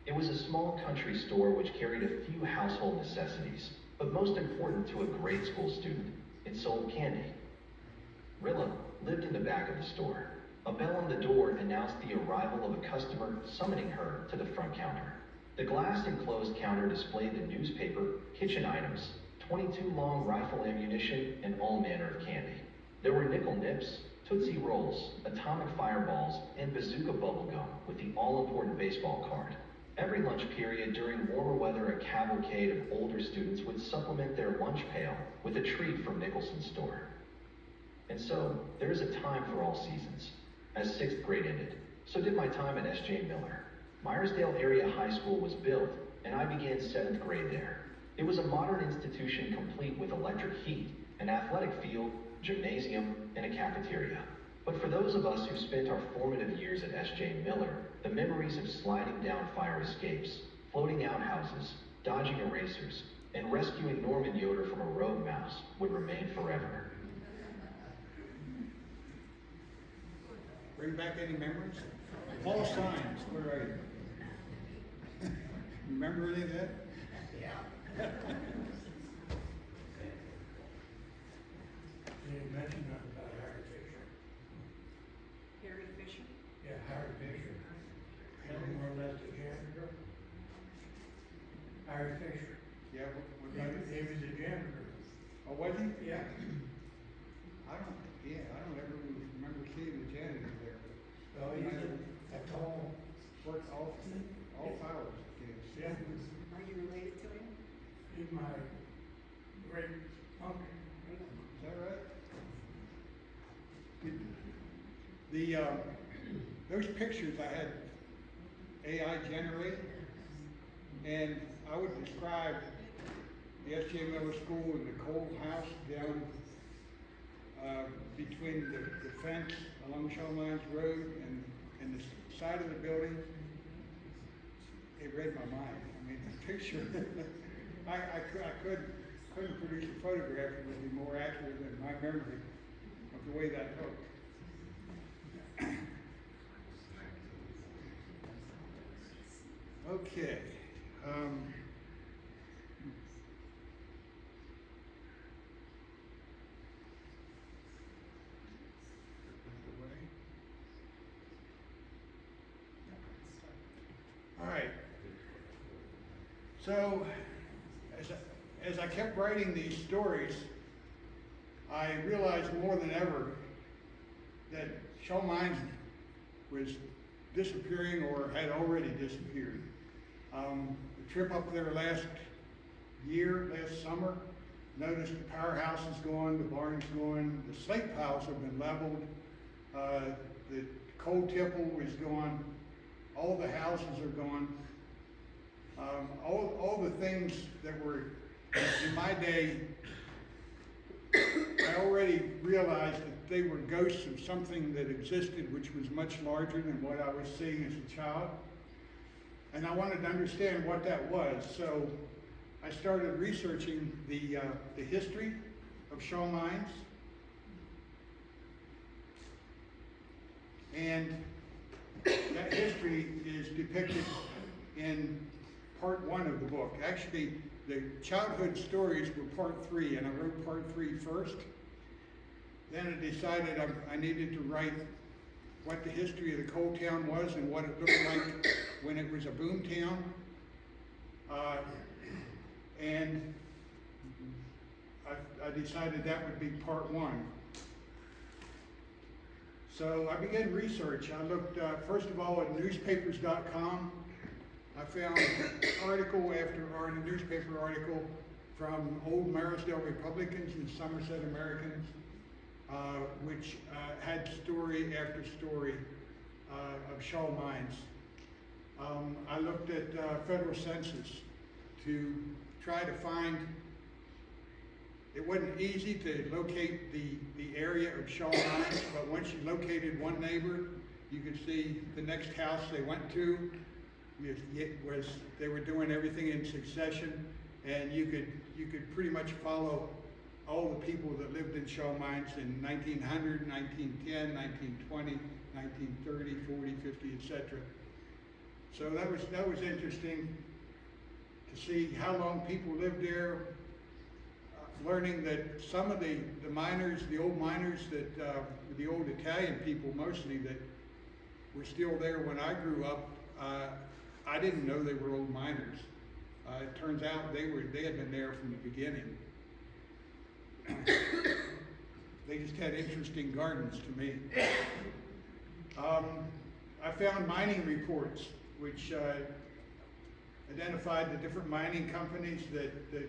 It was a small country store which carried a few household necessities, but most important to a grade school student, it sold candy. Rilla lived in the back of the store. A bell on the door announced the arrival of a customer summoning her to the front counter. The glass enclosed counter displayed the newspaper, kitchen items, 22 long rifle ammunition, and all manner of candy. There were nickel nips, Tootsie Rolls, atomic fireballs, and bazooka bubblegum with the all-important baseball card. Every lunch period during warmer weather, a cavalcade of older students would supplement their lunch pail with a treat from Nicholson's store. And so, there is a time for all seasons. As 6th grade ended, so did my time at S.J. Miller. Myersdale Area High School was built, and I began 7th grade there. It was a modern institution complete with electric heat, an athletic field, gymnasium, and a cafeteria. But for those of us who spent our formative years at S.J. Miller, the memories of sliding down fire escapes, floating outhouses, dodging erasers, and rescuing Norman Yoder from a rogue mouse would remain forever.
Bring back any memories? Paul Signs, where are you? Remember any of that?
Yeah. You mentioned nothing about Harry Fisher.
Harry Fisher?
Yeah, Harry Fisher. More or less the janitor. Harry Fisher.
Yeah, what
He
about it?
he was a janitor.
Oh, was he?
Yeah.
I don't ever remember seeing the janitor there.
So he was a tall,
Worked all 5 hours, kids.
yeah,
Are you related to him?
he's my great uncle.
Is that right? The, those pictures I had AI generate, and I would describe the S.J. Miller School and the coal house down between the fence along Shaw Mines Road and the side of the building. It read my mind. I mean, the picture, I couldn't produce a photograph that would be more accurate than my memory of the way that looked. Okay. All right. So, as I kept writing these stories, I realized more than ever that Shaw Mines was disappearing or had already disappeared. The trip up there last summer, noticed the powerhouse is gone, the barn's gone, the slate piles have been leveled, the coal tipple is gone, all the houses are gone. All the things that were in my day, I already realized that they were ghosts of something that existed which was much larger than what I was seeing as a child. And I wanted to understand what that was. So I started researching the history of Shaw Mines. And that history is depicted in part 1 of the book. Actually, the childhood stories were part 3, and I wrote part 3 first. Then I decided I needed to write what the history of the coal town was and what it looked like when it was a boom town. And I decided that would be part 1. So I began research. I looked, first of all, at newspapers.com. I found article after newspaper article from old Myersdale Republicans and Somerset Americans, which had story after story of Shaw Mines. I looked at federal census to try to find. It wasn't easy to locate the area of Shaw Mines, but once you located one neighbor, you could see the next house they went to. They were doing everything in succession, and you could pretty much follow all the people that lived in Shaw Mines in 1900, 1910, 1920, 1930, 40, 50, etc. So that was interesting to see how long people lived there. Learning that some of the miners, the old miners that the old Italian people mostly that were still there when I grew up, I I didn't know they were old miners. It turns out they had been there from the beginning. They just had interesting gardens to me. I found mining reports which identified the different mining companies that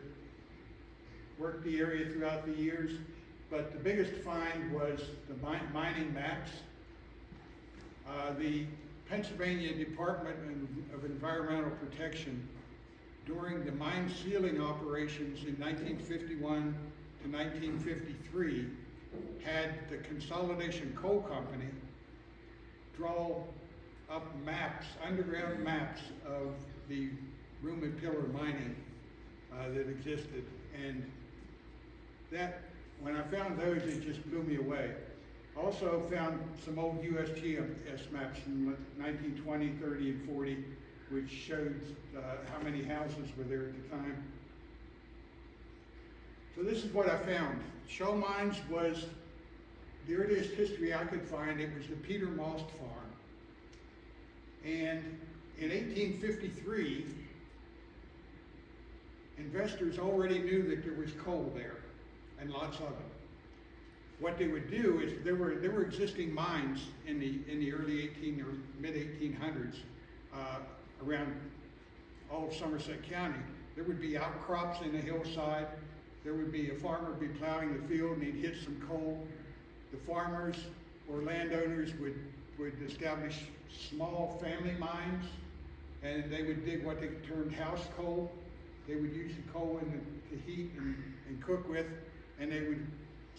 worked the area throughout the years. But the biggest find was the mining maps. The Pennsylvania Department of Environmental Protection, during the mine sealing operations in 1951 to 1953, had the Consolidation Coal Company draw up maps, underground maps of the room and pillar mining that existed. And that, when I found those, it just blew me away. Also found some old USGS maps from 1920, 30, and 40, which showed how many houses were there at the time. So this is what I found. Shoal Mines was the earliest history I could find. It was the Peter Most Farm. And in 1853, investors already knew that there was coal there, and lots of it. What they would do is there were existing mines in the early or mid 1800s around all of Somerset County. There would be outcrops in the hillside. There would be a farmer be plowing the field and he'd hit some coal. The farmers or landowners would establish small family mines, and they would dig what they termed house coal. They would use the coal to heat and cook with, and they would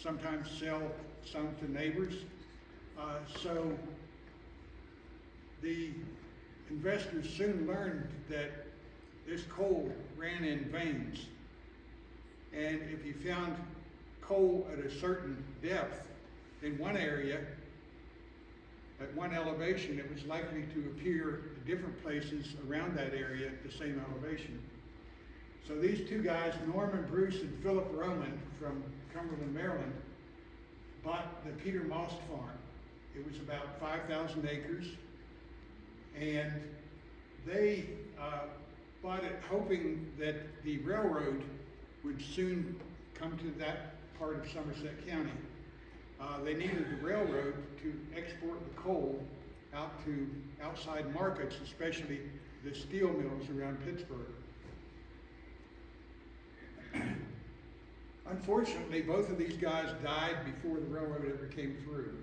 sometimes sell some to neighbors. So the investors soon learned that this coal ran in veins. And if you found coal at a certain depth in one area, at one elevation, it was likely to appear at different places around that area at the same elevation. So these two guys, Norman Bruce and Philip Roman from Cumberland, Maryland, bought the Peter Most Farm. It was about 5,000 acres, and they bought it hoping that the railroad would soon come to that part of Somerset County. They needed the railroad to export the coal out to outside markets, especially the steel mills around Pittsburgh. Unfortunately, both of these guys died before the railroad ever came through.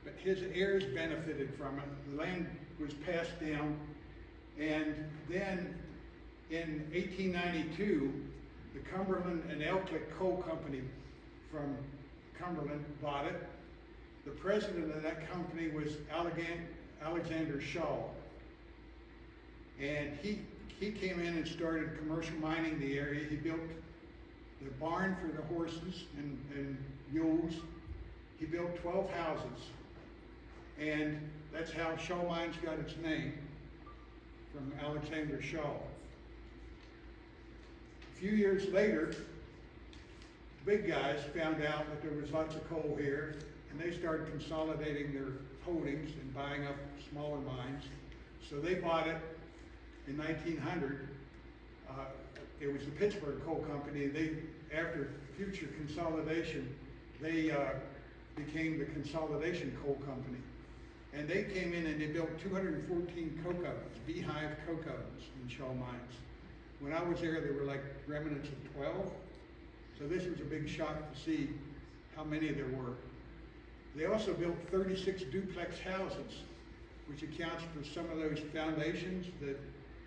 But his heirs benefited from it. The land was passed down, and then in 1892, the Cumberland and Elklick Coal Company from Cumberland bought it. The president of that company was Alexander Shaw. And he came in and started commercial mining the area. He built the barn for the horses and mules. He built 12 houses. And that's how Shaw Mines got its name, from Alexander Shaw. A few years later, big guys found out that there was lots of coal here, and they started consolidating their holdings and buying up smaller mines. So they bought it in 1900. It was the Pittsburgh Coal Company. After future consolidation, they became the Consolidation Coal Company. And they came in and they built 214 coke ovens, beehive coke ovens in Shaw Mines. When I was there were like remnants of 12. So this was a big shock to see how many there were. They also built 36 duplex houses, which accounts for some of those foundations that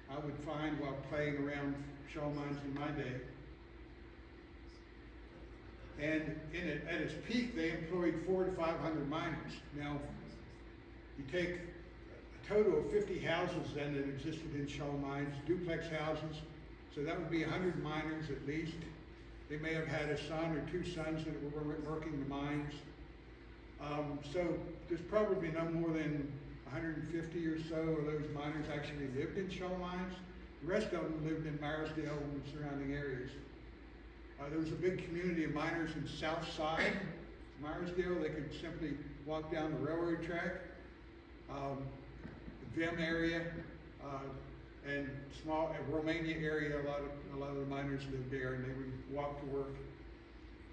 I would find while playing around Shaw Mines in my day. And at its peak, they employed 400 to 500 miners. Now, you take a total of 50 houses then that existed in Shaw Mines, duplex houses, so that would be 100 miners at least. They may have had a son or two sons that were working the mines. So there's probably no more than 150 or so of those miners actually lived in Shaw Mines. The rest of them lived in Maresdale and surrounding areas. There was a big community of miners in South Side, Maresdale. They could simply walk down the railroad track. The Vim area, and Romania area, a lot of the miners lived there, and they would walk to work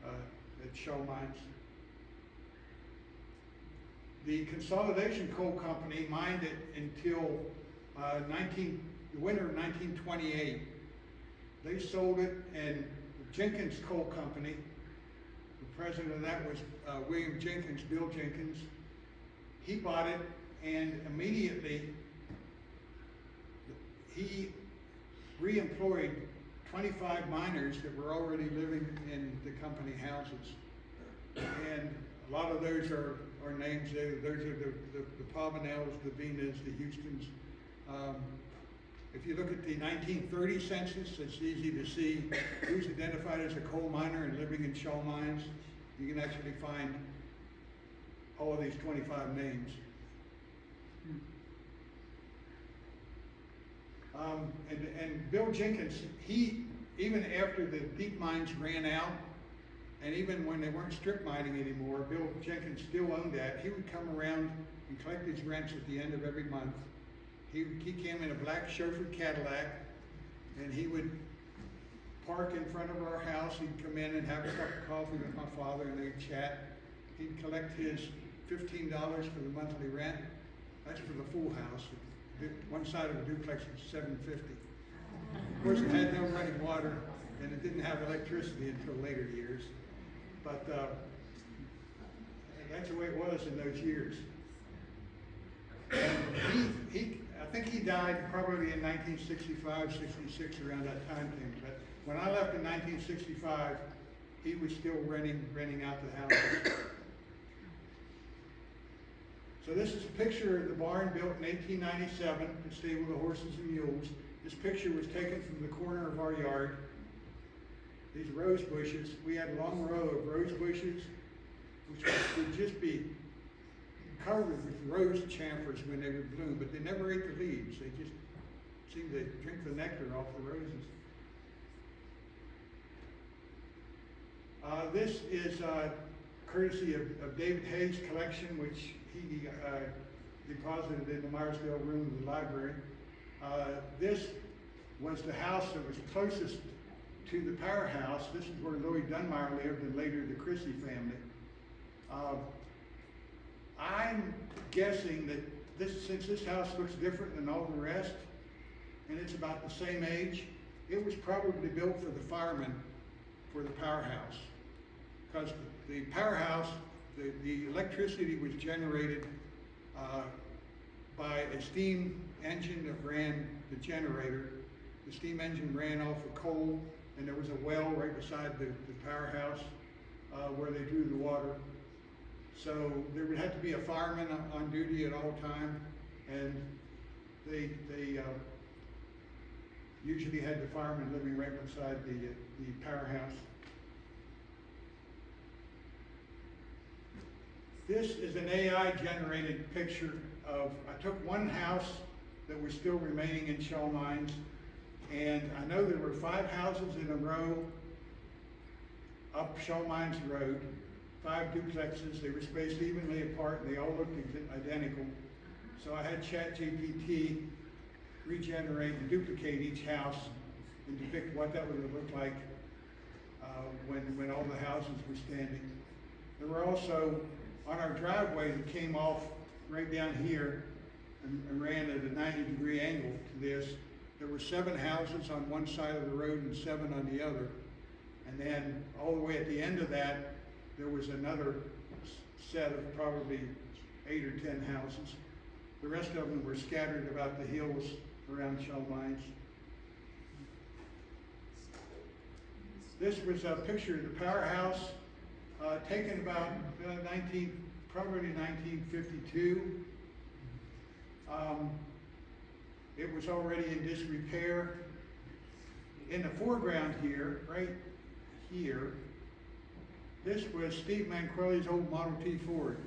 at shell mines. The Consolidation Coal Company mined it until the winter of 1928. They sold it, and the Jenkins Coal Company, the president of that was William Jenkins, Bill Jenkins. He bought it, and immediately he re-employed 25 miners that were already living in the company houses. And a lot of those are names. Those are the Pavanels, the Venas, the Houstons. If you look at the 1930 census, it's easy to see who's identified as a coal miner and living in shell mines. You can actually find all of these 25 names. And Bill Jenkins, he, even after the deep mines ran out, and even when they weren't strip mining anymore, Bill Jenkins still owned that. He would come around and collect his rents at the end of every month. He came in a black chauffeured Cadillac, and he would park in front of our house. He'd come in and have a cup of coffee with my father, and they'd chat. He'd collect his $15 for the monthly rent. That's for the full house. One side of a duplex was $750. Of course, it had no running water, and it didn't have electricity until later years. But that's the way it was in those years. And I think he died probably in 1965, 66, around that time frame. But when I left in 1965, he was still renting out the houses. So this is a picture of the barn built in 1897 to stable the horses and mules. This picture was taken from the corner of our yard. These rose bushes, we had a long row of rose bushes, which would just be covered with rose chamfers when they would bloom, but they never ate the leaves. They just seemed to drink the nectar off the roses. This is courtesy of David Hayes' collection, which he deposited in the Myersdale room of the library. This was the house that was closest to the powerhouse. This is where Louis Dunmire lived, and later the Chrissy family. I'm guessing that since this house looks different than all the rest, and it's about the same age, it was probably built for the firemen for the powerhouse. Because the powerhouse, the electricity was generated by a steam engine that ran the generator. The steam engine ran off of coal, and there was a well right beside the powerhouse where they drew the water. So there would have to be a fireman on duty at all time, and they usually had the fireman living right beside the powerhouse. This is an AI-generated picture of, I took one house that was still remaining in shell mines, and I know there were 5 houses in a row up Shell Mines Road, 5 duplexes. They were spaced evenly apart, and they all looked identical. So I had ChatGPT regenerate and duplicate each house and depict what that would look like when all the houses were standing. There were also, on our driveway that came off right down here and ran at a 90-degree angle to this, there were 7 houses on one side of the road and 7 on the other. And then all the way at the end of that, there was another set of probably 8 or 10 houses. The rest of them were scattered about the hills around Shell Mines. This was a picture of the powerhouse taken about probably 1952. It was already in disrepair. In the foreground here, right here, this was Steve Manquelli's old Model T Ford.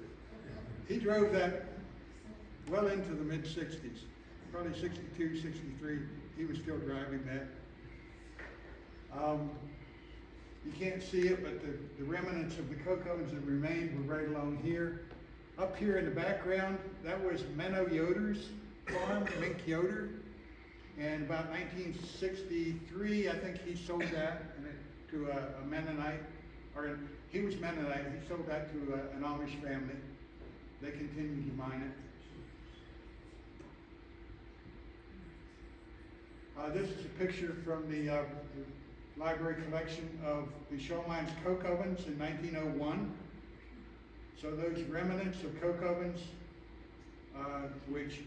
He drove that well into the mid-60s, probably 62, 63. He was still driving that. You can't see it, but the remnants of the coke ovens that remained were right along here. Up here in the background, that was Menno Yoder's farm, Mink Yoder. And about 1963, I think he sold that to a Mennonite, or he was Mennonite. He sold that to an Amish family. They continued to mine it. This is a picture from the library collection of the Shoal Mines coke ovens in 1901. So those remnants of coke ovens, which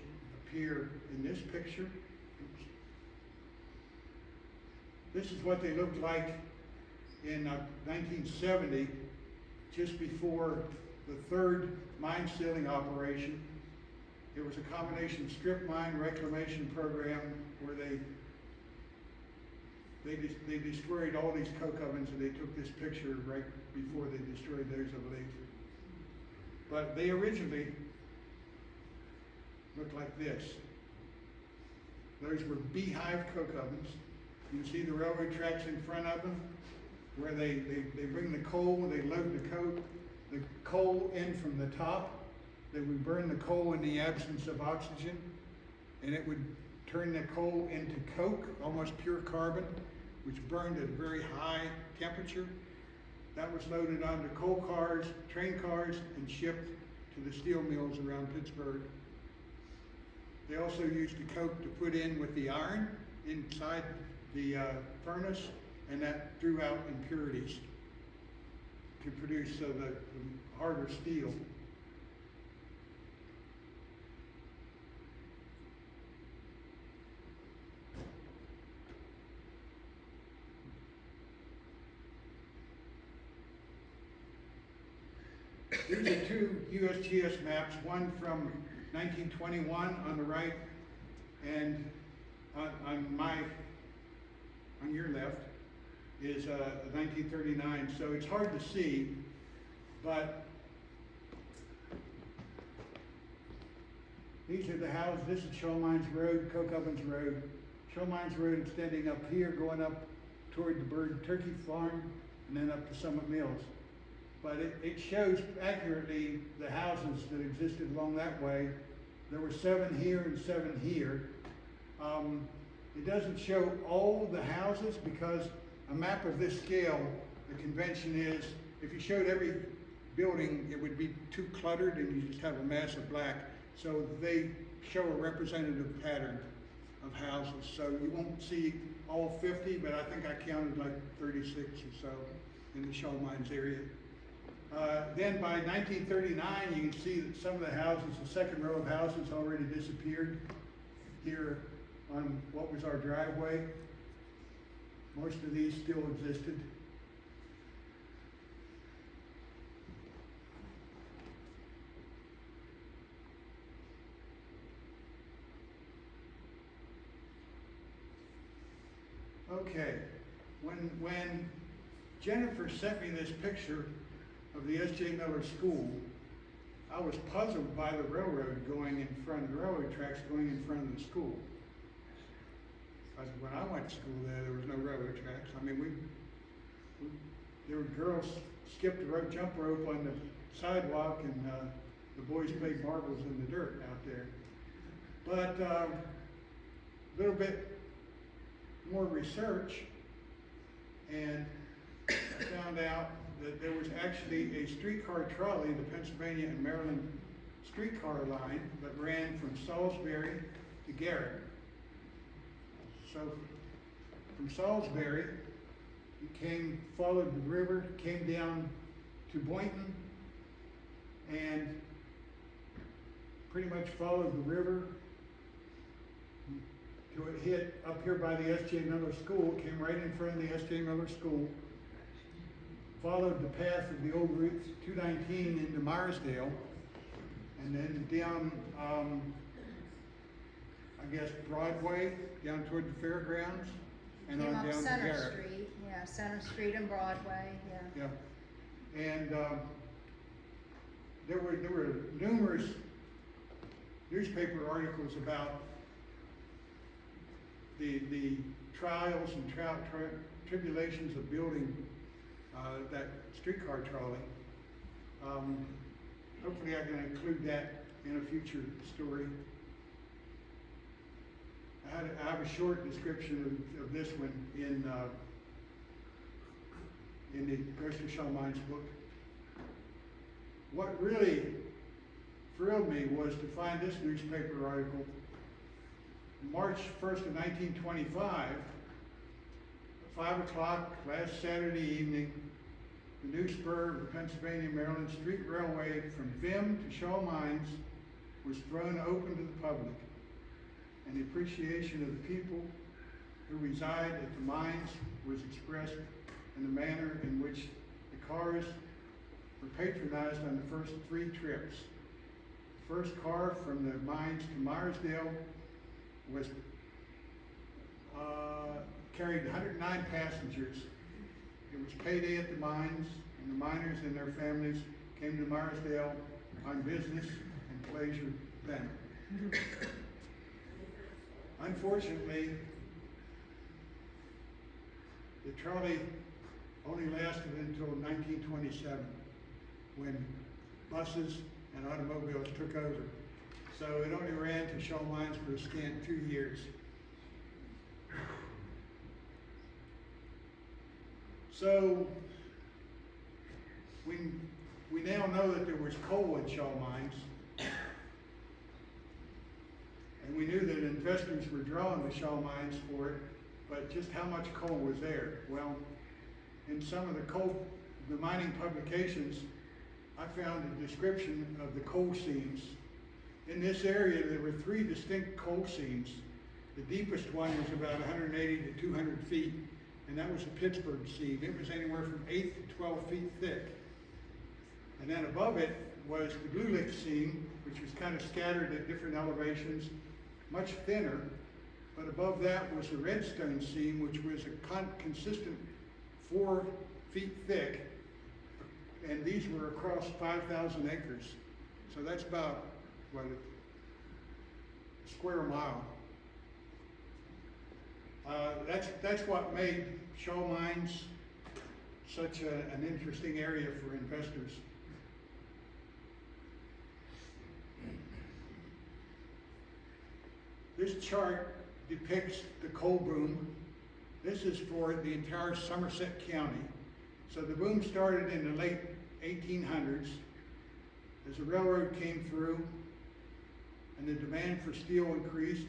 appear in this picture. Oops. This is what they looked like in 1970, just before the third mine sealing operation. It was a combination strip mine reclamation program where they destroyed all these coke ovens, and they took this picture right before they destroyed those, I believe. But they originally looked like this. Those were beehive coke ovens. You can see the railroad tracks in front of them, where they bring the coal, they load the coal in from the top. They would burn the coal in the absence of oxygen, and it would turn the coal into coke, almost pure carbon, which burned at a very high temperature. That was loaded onto coal cars, train cars, and shipped to the steel mills around Pittsburgh. They also used the coke to put in with the iron inside the furnace, and that threw out impurities to produce the harder steel. These are two USGS maps, one from 1921 on the right, and on your left is 1939. So it's hard to see, but these are the houses. This is Shoal Mines Road, Coke Ovens Road. Shoal Mines Road extending up here, going up toward the Bird Turkey Farm, and then up to Summit Mills. But it shows accurately the houses that existed along that way. There were 7 here and 7 here. It doesn't show all the houses, because a map of this scale, the convention is, if you showed every building, it would be too cluttered and you just have a mass of black. So they show a representative pattern of houses. So you won't see all 50, but I think I counted like 36 or so in the Shoal Mines area. Then by 1939, you can see that some of the houses, the second row of houses, already disappeared here on what was our driveway. Most of these still existed. Okay, when Jennifer sent me this picture of the S.J. Miller School, I was puzzled by the railroad going in front, the railroad tracks going in front of the school. Because when I went to school there was no railroad tracks. I mean, there were girls skipped the rope, jump rope on the sidewalk, and the boys played marbles in the dirt out there. But a little bit more research, and I found out that there was actually a streetcar trolley, the Pennsylvania and Maryland streetcar line, that ran from Salisbury to Garrett. So from Salisbury, you followed the river, came down to Boynton, and pretty much followed the river till it hit up here by the S.J. Miller School, came right in front of the S.J. Miller School, followed the path of the old Route 219 into Myersdale, and then down, I guess, Broadway, down toward the fairgrounds, and
Came
on
up
down to
Center
Garrett.
Street, yeah, Center Street and Broadway, yeah.
Yeah, and there were numerous newspaper articles about the trials and tribulations of building that streetcar trolley. Hopefully I can include that in a future story. I have a short description of this one in the Ghost of Shaw Mines book. What really thrilled me was to find this newspaper article. March 1st of 1925, 5 o'clock last Saturday evening, the new spur of the Pennsylvania-Maryland Street Railway from Vim to Shaw Mines was thrown open to the public, and the appreciation of the people who reside at the mines was expressed in the manner in which the cars were patronized on the first 3 trips. The first car from the mines to Myersdale was carried 109 passengers. It was payday at the mines, and the miners and their families came to Myersdale on business and pleasure then. Unfortunately, the trolley only lasted until 1927, when buses and automobiles took over. So it only ran to Shaw Mines for a scant 2 years. So we now know that there was coal in Shaw Mines, and we knew that investors were drawn to Shaw Mines for it, but just how much coal was there? Well, in some of the mining publications, I found a description of the coal seams. In this area, there were 3 distinct coal seams. The deepest one was about 180 to 200 feet, and that was the Pittsburgh seam. It was anywhere from 8 to 12 feet thick. And then above it was the Blue Lick seam, which was kind of scattered at different elevations, much thinner. But above that was the Redstone seam, which was a consistent 4 feet thick. And these were across 5,000 acres. So that's about, what, a square mile. That's what made Shaw Mines such an interesting area for investors. This chart depicts the coal boom. This is for the entire Somerset County. So the boom started in the late 1800s as the railroad came through and the demand for steel increased.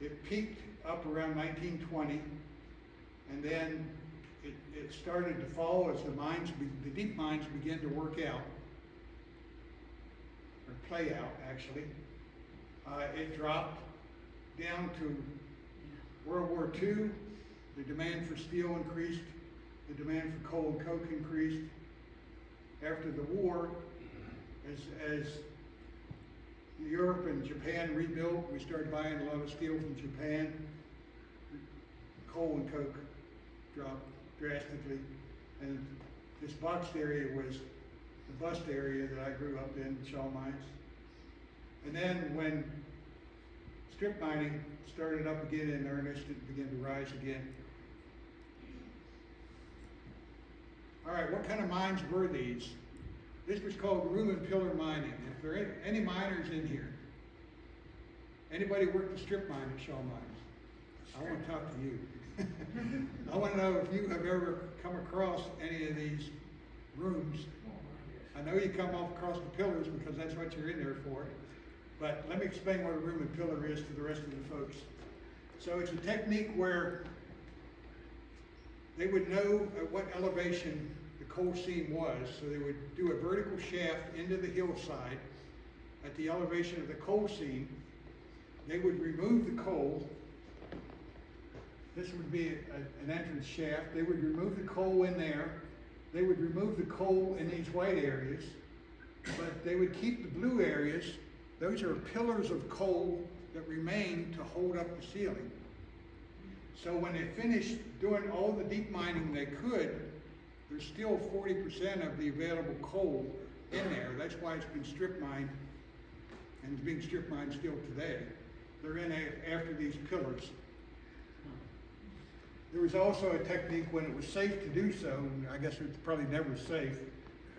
It peaked up around 1920, and then it started to fall as the deep mines began to work out, or play out actually. It dropped down to World War II. The demand for steel increased. The demand for coal and coke increased. After the war, as Europe and Japan rebuilt, we started buying a lot of steel from Japan. Coal and coke dropped drastically. And this boxed area was the bust area that I grew up in, Shaw Mines. And then when strip mining started up again in earnest, it began to rise again. All right, what kind of mines were these? This was called room and pillar mining. If there are any miners in here, anybody worked the strip mine at Shaw Mines? I want to talk to you. I want to know if you have ever come across any of these rooms. I know you come across the pillars because that's what you're in there for. But let me explain what a room and pillar is to the rest of the folks. So it's a technique where they would know at what elevation the coal seam was, so they would do a vertical shaft into the hillside at the elevation of the coal seam. They would remove the coal. This would be an entrance shaft. They would remove the coal in there. They would remove the coal in these white areas, but they would keep the blue areas. Those are pillars of coal that remain to hold up the ceiling. So when they finished doing all the deep mining they could, there's still 40% of the available coal in there. That's why it's been strip mined, and it's being strip mined still today. They're in after these pillars. There was also a technique when it was safe to do so, and I guess it's probably never safe,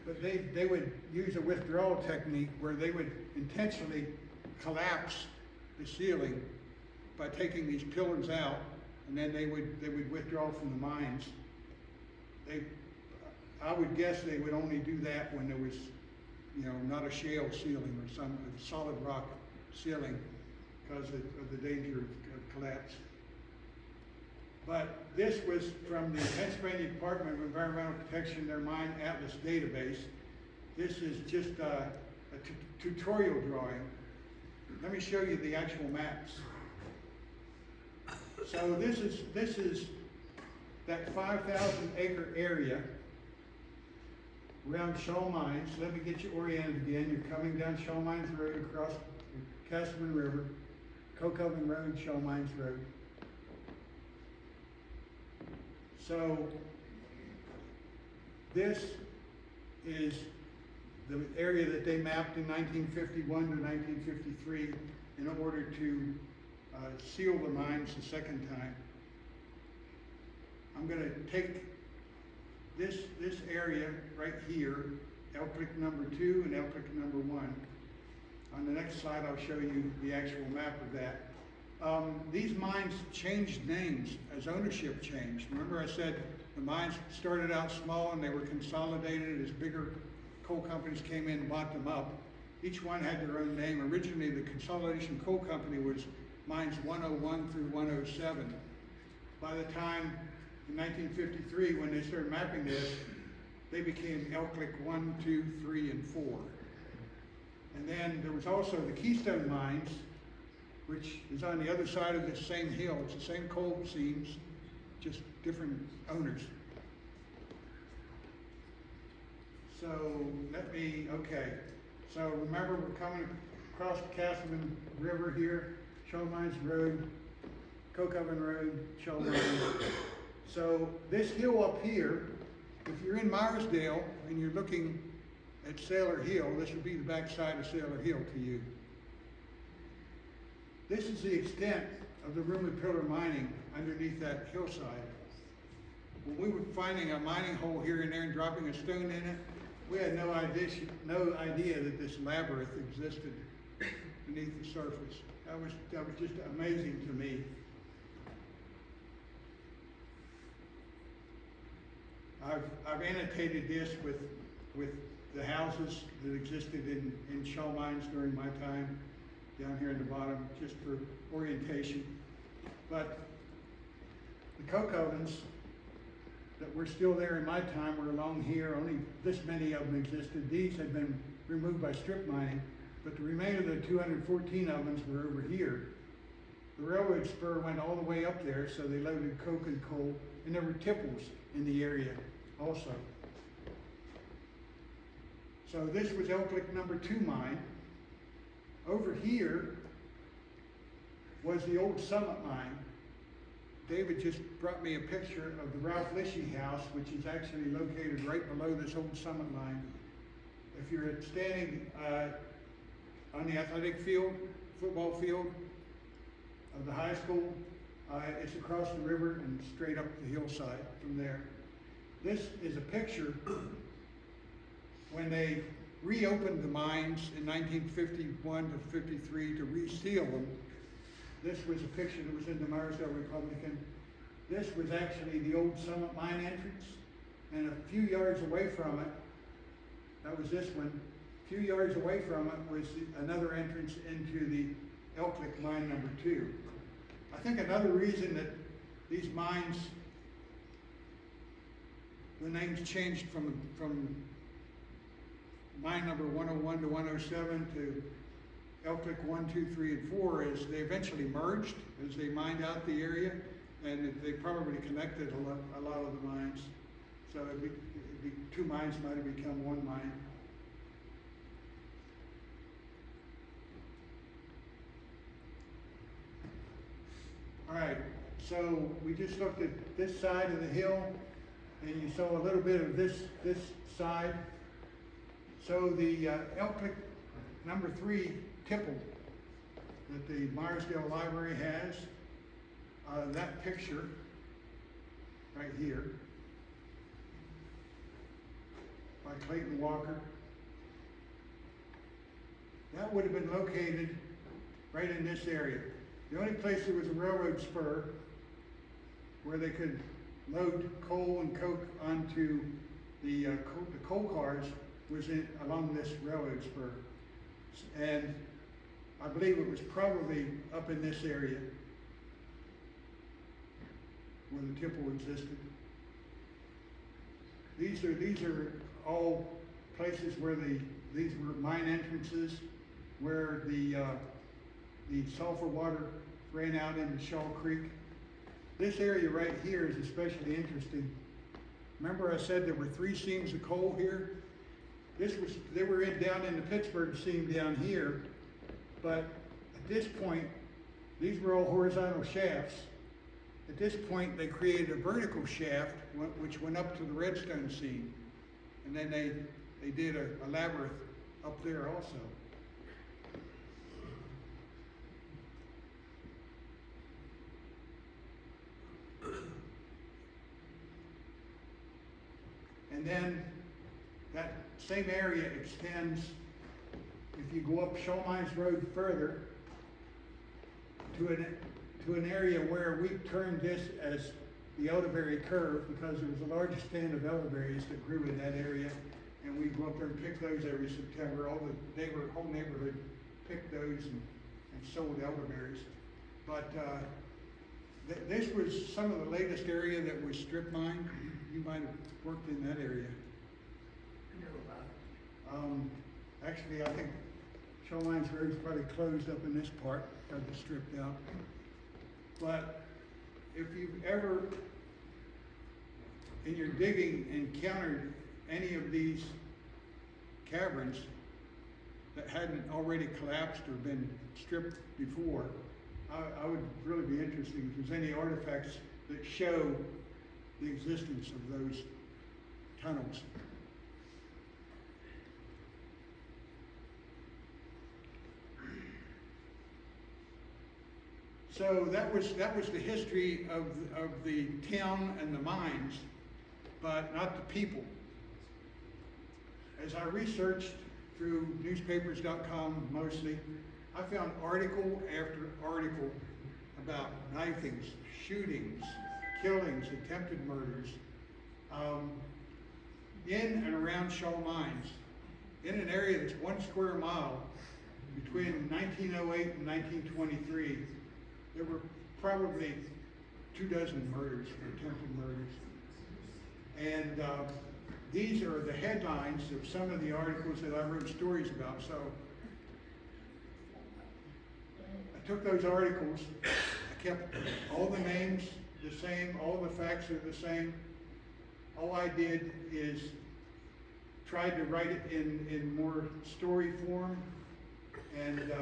but they would use a withdrawal technique where they would intentionally collapse the ceiling by taking these pillars out, and then they would withdraw from the mines. I would guess they would only do that when there was, not a shale ceiling or some solid rock ceiling because of the danger of collapse. But this was from the Pennsylvania Department of Environmental Protection, their Mine Atlas database. This is just a tutorial drawing. Let me show you the actual maps. So this is that 5,000 acre area around Shaw Mines. Let me get you oriented again. You're coming down Shaw Mines Road across the Castleman River, Cocoven Road, Shaw Mines Road. So this is the area that they mapped in 1951 to 1953 in order to seal the mines the second time. I'm going to take this area right here, Elk Creek number 2 and Elk Creek number 1. On the next slide, I'll show you the actual map of that. These mines changed names as ownership changed. Remember I said the mines started out small and they were consolidated as bigger coal companies came in and bought them up. Each one had their own name. Originally, the Consolidation Coal Company was mines 101 through 107. By the time in 1953, when they started mapping this, they became Elk Lick 1, 2, 3, and 4. And then there was also the Keystone Mines, which is on the other side of this same hill. It's the same coal seams, just different owners. So so remember we're coming across the Castleman River here, Shaw Mines Road, Cocoven Road, Shaw Mines. So this hill up here, if you're in Myersdale and you're looking at Sailor Hill, this would be the backside of Sailor Hill to you. This is the extent of the room and pillar mining underneath that hillside. When we were finding a mining hole here and there and dropping a stone in it, we had no idea that this labyrinth existed beneath the surface. That was just amazing to me. I've annotated this with the houses that existed in Shaw Mines during my time down here in the bottom, just for orientation. But the Cocovens that were still there in my time were along here. Only this many of them existed. These had been removed by strip mining, but the remainder of the 214 ovens were over here. The railroad spur went all the way up there, so they loaded coke and coal, and there were tipples in the area also. So this was Elk Lick number 2 mine. Over here was the old Summit mine. David just brought me a picture of the Ralph Lishy house, which is actually located right below this old Summit mine. If you're standing on the athletic field, football field of the high school, it's across the river and straight up the hillside from there. This is a picture when they reopened the mines in 1951 to 53 to reseal them. This was a picture that was in the Myersdale Republican. This was actually the old Summit mine entrance, and a few yards away from it, that was this one, a few yards away from it was another entrance into the Elk Lick mine number 2. I think another reason that these mines, the names changed from mine number 101 to 107 to Elk Lick 1, 2, 3, and 4 is they eventually merged as they mined out the area, and they probably connected a lot of the mines. So it'd be 2 mines might have become 1 mine. All right, so we just looked at this side of the hill, and you saw a little bit of this side. So the Elk Lick number 3 tipple that the Myersdale Library has, that picture right here by Clayton Walker, that would have been located right in this area. The only place there was a railroad spur where they could load coal and coke onto the coal cars was along this railroad spur. And I believe it was probably up in this area where the tipple existed. These are all places where these were mine entrances, where the sulfur water ran out into Shaw Creek. This area right here is especially interesting. Remember I said there were 3 seams of coal here? They were down in the Pittsburgh seam down here, but at this point, these were all horizontal shafts. At this point, they created a vertical shaft, which went up to the Redstone seam. And then they did a labyrinth up there also. And then that same area extends, if you go up Shaw Mines Road further, to an area where we turned this as the elderberry curve, because there was a large stand of elderberries that grew in that area, and we go up there and pick those every September. Whole neighborhood picked those and sold elderberries. But this was some of the latest area that was strip mined. You might have worked in that area.
I know about it.
Actually, I think Shaw Mines Road is probably closed up in this part, got it stripped out. But if you've ever, in your digging, encountered any of these caverns that hadn't already collapsed or been stripped before, I would really be interested if there's any artifacts that show the existence of those tunnels. So that was the history of the town and the mines, but not the people. As I researched through newspapers.com mostly, I found article after article about knifings, shootings, killings, attempted murders, in and around Shaw Mines, in an area that's 1 square mile between 1908 and 1923. There were probably 24 murders or attempted murders. And these are the headlines of some of the articles that I wrote stories about. So I took those articles, I kept all the names the same, all the facts are the same. All I did is tried to write it in more story form, and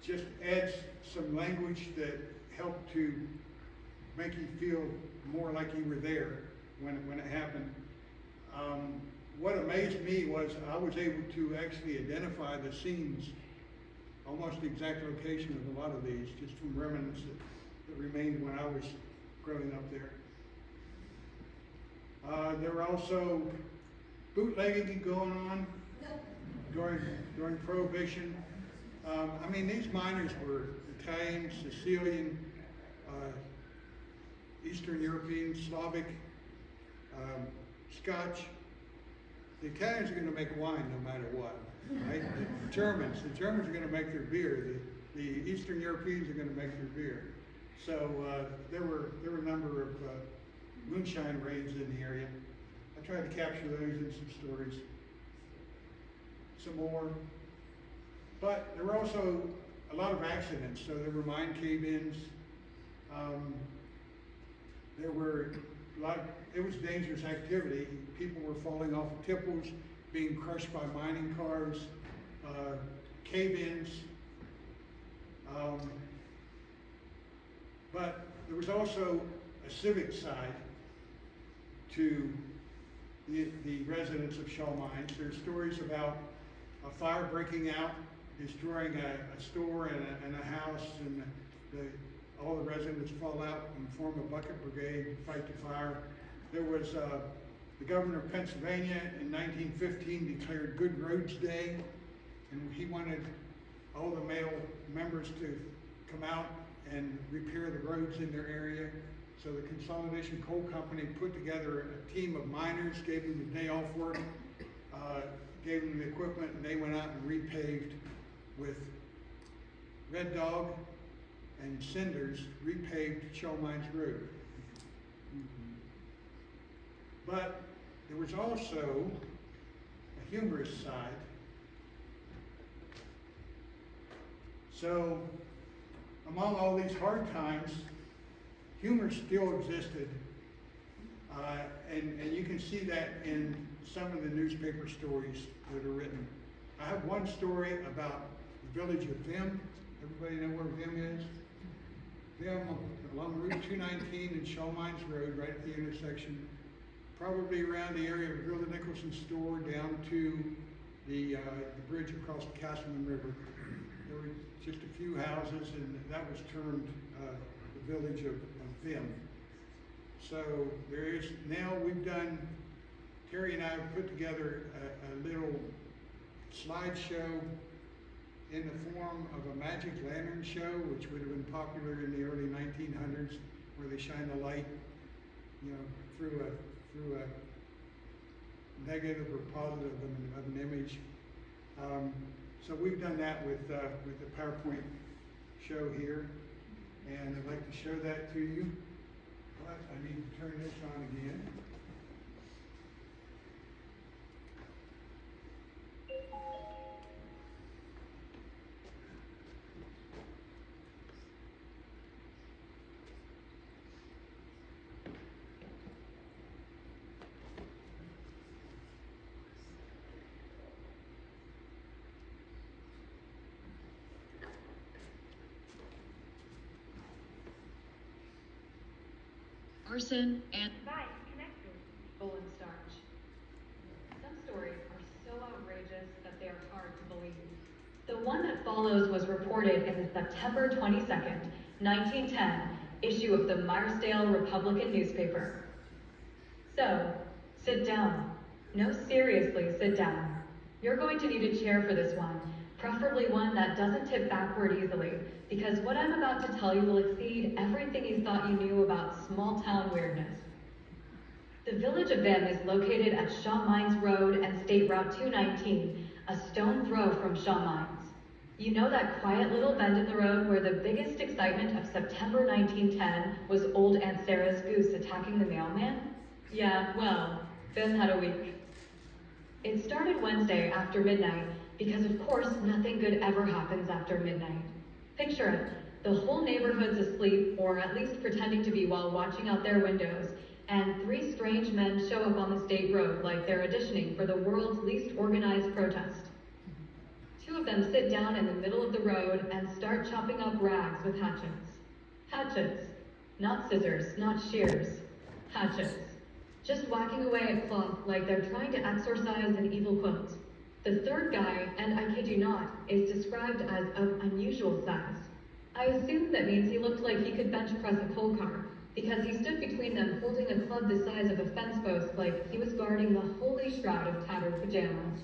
just adds some language that helped to make you feel more like you were there when it happened. What amazed me was I was able to actually identify the scenes, almost the exact location of a lot of these, just from remnants that remained when I was growing up there. There were also bootlegging going on during Prohibition. I mean, these miners were Italian, Sicilian, Eastern European, Slavic, Scotch. The Italians are going to make wine no matter what, right? The Germans are going to make their beer. The Eastern Europeans are going to make their beer. So there were a number of moonshine raids in the area. I tried to capture those in some stories. Some more. But there were also a lot of accidents. So there were mine cave-ins. There were it was dangerous activity. People were falling off of tipples, being crushed by mining cars, cave-ins. But there was also a civic side to the residents of Shaw Mines. There's stories about a fire breaking out, destroying a store and a house, and all the residents fall out and form a bucket brigade to fight the fire. There was the governor of Pennsylvania in 1915 declared Good Roads Day, and he wanted all the male members to come out and repair the roads in their area. So the Consolidation Coal Company put together a team of miners, gave them the day off work, gave them the equipment, and they went out and repaved with Red Dog and cinders, repaved Shell Mines Road. But there was also a humorous side. So, among all these hard times, humor still existed, and you can see that in some of the newspaper stories that are written. I have one story about the village of Vim. Everybody know where Vim is? Vim, along Route 219 and Shell Mines Road, right at the intersection, probably around the area of Villa Nicholson store down to the bridge across the Castleman River. There were just a few houses, and that was termed the village of Vim. So there is, now we've done, Terry and I have put together a little slideshow in the form of a magic lantern show, which would have been popular in the early 1900s, where they shine the light, you know, through a negative or positive of an image. So we've done that with the PowerPoint show here, and I'd like to show that to you. But I need to turn this on again.
Arson and
Device connected.
bull and starch. Some stories are so outrageous that they are hard to believe. The one that follows was reported in the September 22nd, 1910 issue of the Myersdale Republican newspaper. So, sit down. No, seriously, sit down. You're going to need a chair for this one, preferably one that doesn't tip backward easily, because what I'm about to tell you will exceed everything you thought you knew about small-town weirdness. The village of Vim is located at Shaw Mines Road and State Route 219, a stone throw from Shaw Mines. You know that quiet little bend in the road where the biggest excitement of September 1910 was old Aunt Sarah's goose attacking the mailman? Yeah, well, Vim had a week. It started Wednesday after midnight, because of course nothing good ever happens after midnight. Picture it, the whole neighborhood's asleep, or at least pretending to be while watching out their windows, and three strange men show up on the state road like they're auditioning for the world's least organized protest. Two of them sit down in the middle of the road and start chopping up rags with hatchets. Hatchets. Not scissors, not shears. Hatchets. Just whacking away at cloth like they're trying to exorcise an evil quilt. The third guy, and I kid you not, is described as of unusual size. I assume that means he looked like he could bench press a coal car, because he stood between them holding a club the size of a fence post like he was guarding the holy shroud of tattered pajamas.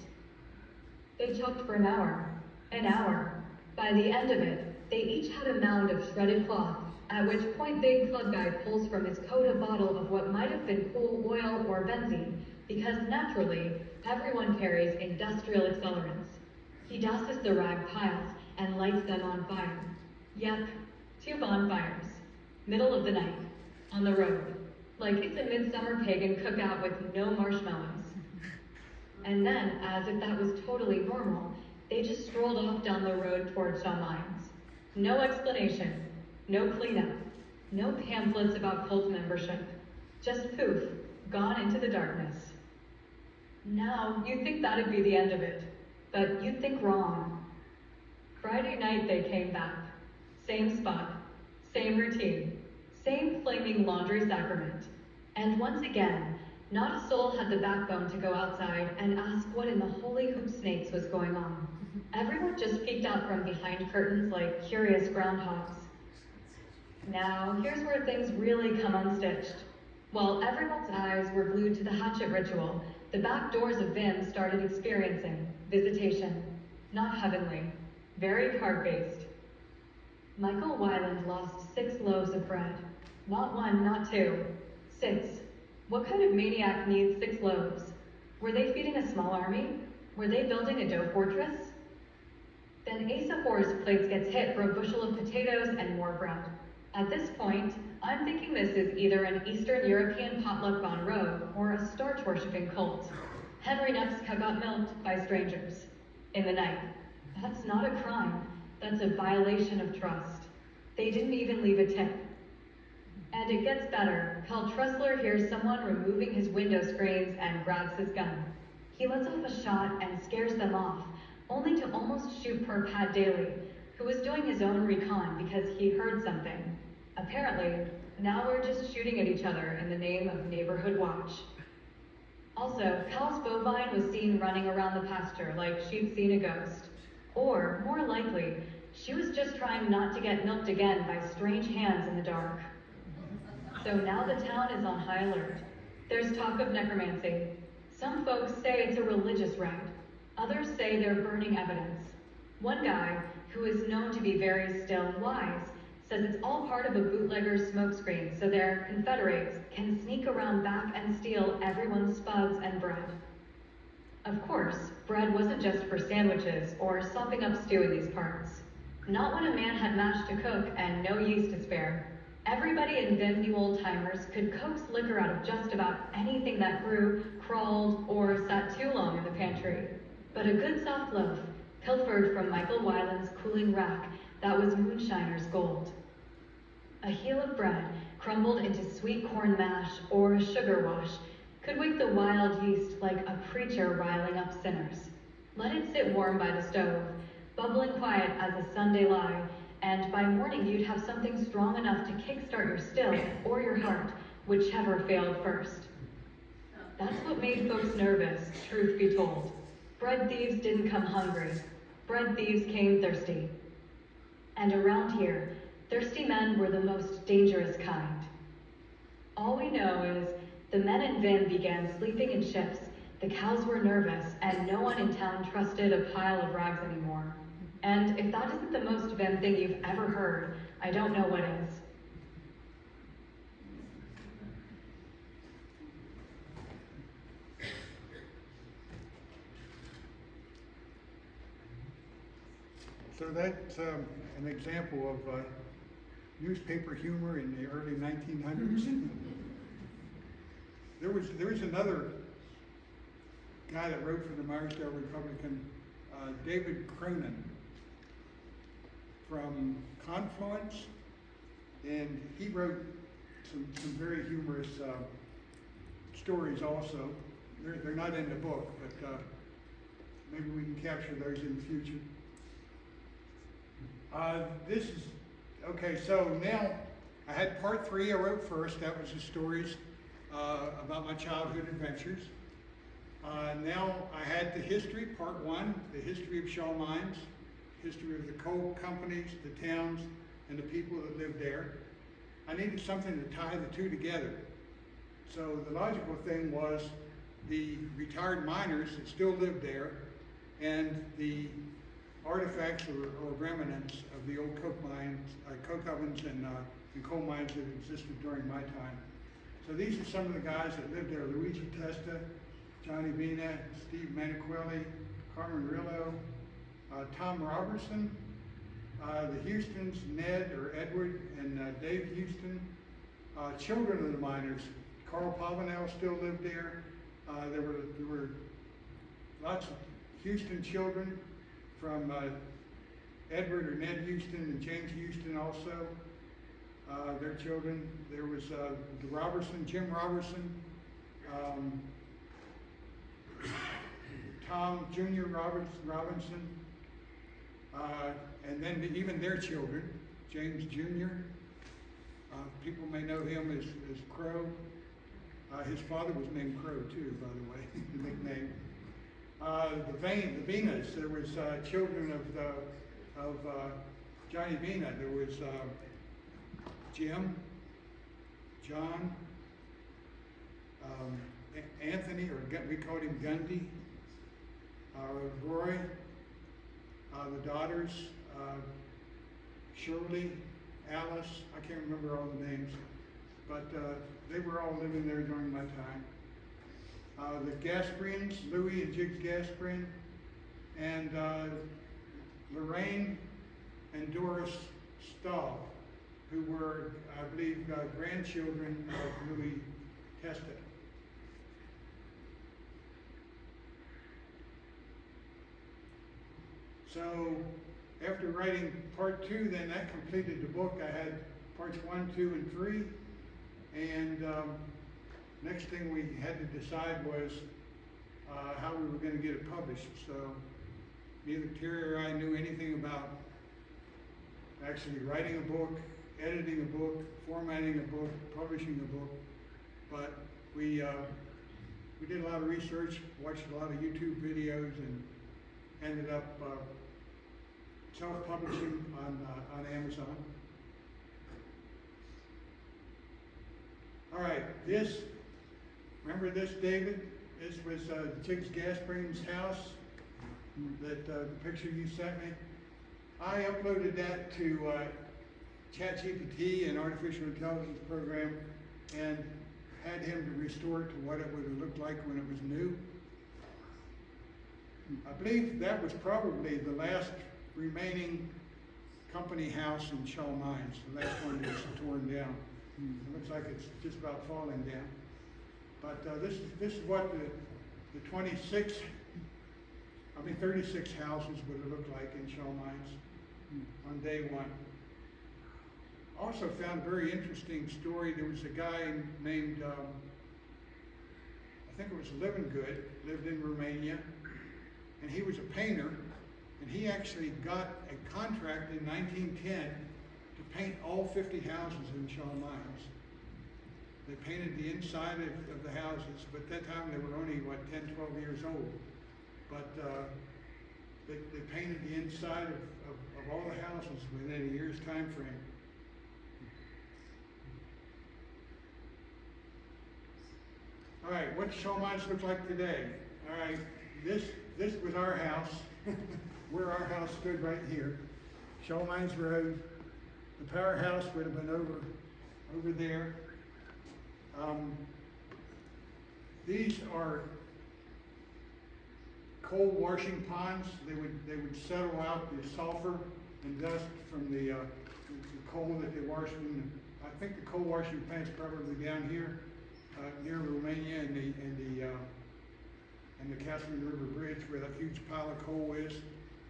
They chopped for an hour. An hour. By the end of it, they each had a mound of shredded cloth, at which point Big Club Guy pulls from his coat a bottle of what might have been coal oil or benzene, because naturally, everyone carries industrial accelerants. He douses the rag piles and lights them on fire. Yep, 2 bonfires. Middle of the night, on the road, like it's a midsummer pagan cookout with no marshmallows. And then, as if that was totally normal, they just strolled off down the road toward Shaw Mines. No explanation, no cleanup, no pamphlets about cult membership. Just poof, gone into the darkness. Now, you'd think that'd be the end of it, but you'd think wrong. Friday night they came back. Same spot, same routine, same flaming laundry sacrament. And once again, not a soul had the backbone to go outside and ask what in the holy hoop snakes was going on. Everyone just peeked out from behind curtains like curious groundhogs. Now, here's where things really come unstitched. While everyone's eyes were glued to the hatchet ritual, the back doors of Vim started experiencing visitation. Not heavenly, very card-based. Michael Weiland lost 6 loaves of bread. Not 1, not 2. 6. What kind of maniac needs 6 loaves? Were they feeding a small army? Were they building a dough fortress? Then Asa Horace plates gets hit for a bushel of potatoes and more bread. At this point, I'm thinking this is either an Eastern European potluck gone rogue or a starch-worshipping cult. Henry Nupska got milked by strangers. In the night. That's not a crime. That's a violation of trust. They didn't even leave a tip. And it gets better. Cal Tressler hears someone removing his window screens and grabs his gun. He lets off a shot and scares them off, only to almost shoot poor Pat Daly, who was doing his own recon because he heard something. Apparently, now we're just shooting at each other in the name of neighborhood watch. Also, Cal's bovine was seen running around the pasture like she'd seen a ghost. Or, more likely, she was just trying not to get milked again by strange hands in the dark. So now the town is on high alert. There's talk of necromancy. Some folks say it's a religious rite. Others say they're burning evidence. One guy, who is known to be very still and wise, says it's all part of a bootlegger's smokescreen so their confederates can sneak around back and steal everyone's spuds and bread. Of course, bread wasn't just for sandwiches or sopping up stew in these parts. Not when a man had mash to cook and no yeast to spare. Everybody in them new old-timers could coax liquor out of just about anything that grew, crawled, or sat too long in the pantry. But a good soft loaf, pilfered from Michael Weiland's cooling rack, that was moonshiner's gold. A heel of bread, crumbled into sweet corn mash or a sugar wash, could wake the wild yeast like a preacher riling up sinners. Let it sit warm by the stove, bubbling quiet as a Sunday lie, and by morning you'd have something strong enough to kickstart your still or your heart, whichever failed first. That's what made folks nervous, truth be told. Bread thieves didn't come hungry. Bread thieves came thirsty. And around here, thirsty men were the most dangerous kind. All we know is the men in Vin began sleeping in shifts, the cows were nervous, and no one in town trusted a pile of rags anymore. And if that isn't the most Vin thing you've ever heard, I don't know what is.
So that's an example of newspaper humor in the early 1900s. There was another guy that wrote for the Myersdale Republican, David Cronin from Confluence, and he wrote some very humorous stories also. They're not in the book, but maybe we can capture those in the future. This is, okay, so now I had part 3 I wrote first. That was the stories about my childhood adventures. Now I had the history, part 1, the history of Shaw Mines, history of the coal companies, the towns, and the people that lived there. I needed something to tie the two together. So the logical thing was the retired miners that still lived there and the artifacts or remnants of the old coke mines, coke ovens and coal mines that existed during my time. So these are some of the guys that lived there: Luigi Testa, Johnny Vina, Steve Maniquelli, Carmen Rillo, Tom Robertson, the Houstons, Ned or Edward and Dave Houston, children of the miners. Carl Pavanel still lived there. There were lots of Houston children from Edward or Ned Houston and James Houston also, their children. There was the Robertson, Jim Robertson, Tom Jr. Robinson, and then even their children, James Jr. People may know him as Crow. His father was named Crow too, by the way, the nickname. The Vinas, there was children of Johnny Vina. There was Jim, John, Anthony, or we called him Gundy, Roy, the daughters, Shirley, Alice, I can't remember all the names, but they were all living there during my time. The Gasprians, Louis and Jiggs Gasprin, and Lorraine and Doris Stahl, who were, I believe, grandchildren of Louis Testa. So after writing part 2, then that completed the book. I had parts 1, 2, and 3, and next thing we had to decide was how we were going to get it published. So neither Terry or I knew anything about actually writing a book, editing a book, formatting a book, publishing a book, but we did a lot of research, watched a lot of YouTube videos, and ended up self-publishing on Amazon. All right, remember this, David? This was Jiggs Gasprin's house, that the picture you sent me. I uploaded that to ChatGPT, an artificial intelligence program, and had him to restore it to what it would have looked like when it was new. I believe that was probably the last remaining company house in Shaw Mines, the last one that was torn down. It looks like it's just about falling down. But this is what the 36 houses would have looked like in Shaw Mines on day one. Also found a very interesting story. There was a guy named, I think it was Livingood, lived in Romania, and he was a painter, and he actually got a contract in 1910 to paint all 50 houses in Shaw Mines. They painted the inside of the houses, but at that time they were only, 10, 12 years old. But they painted the inside of all the houses within a year's time frame. All right, what Shaw Mines look like today? All right, this was our house, where our house stood right here. Shaw Mines Road. The powerhouse would have been over there. These are coal washing ponds. They would settle out the sulfur and dust from the coal that they washed in. I think the coal washing plant's probably down here near Romania and the Catherine River Bridge, where that huge pile of coal is,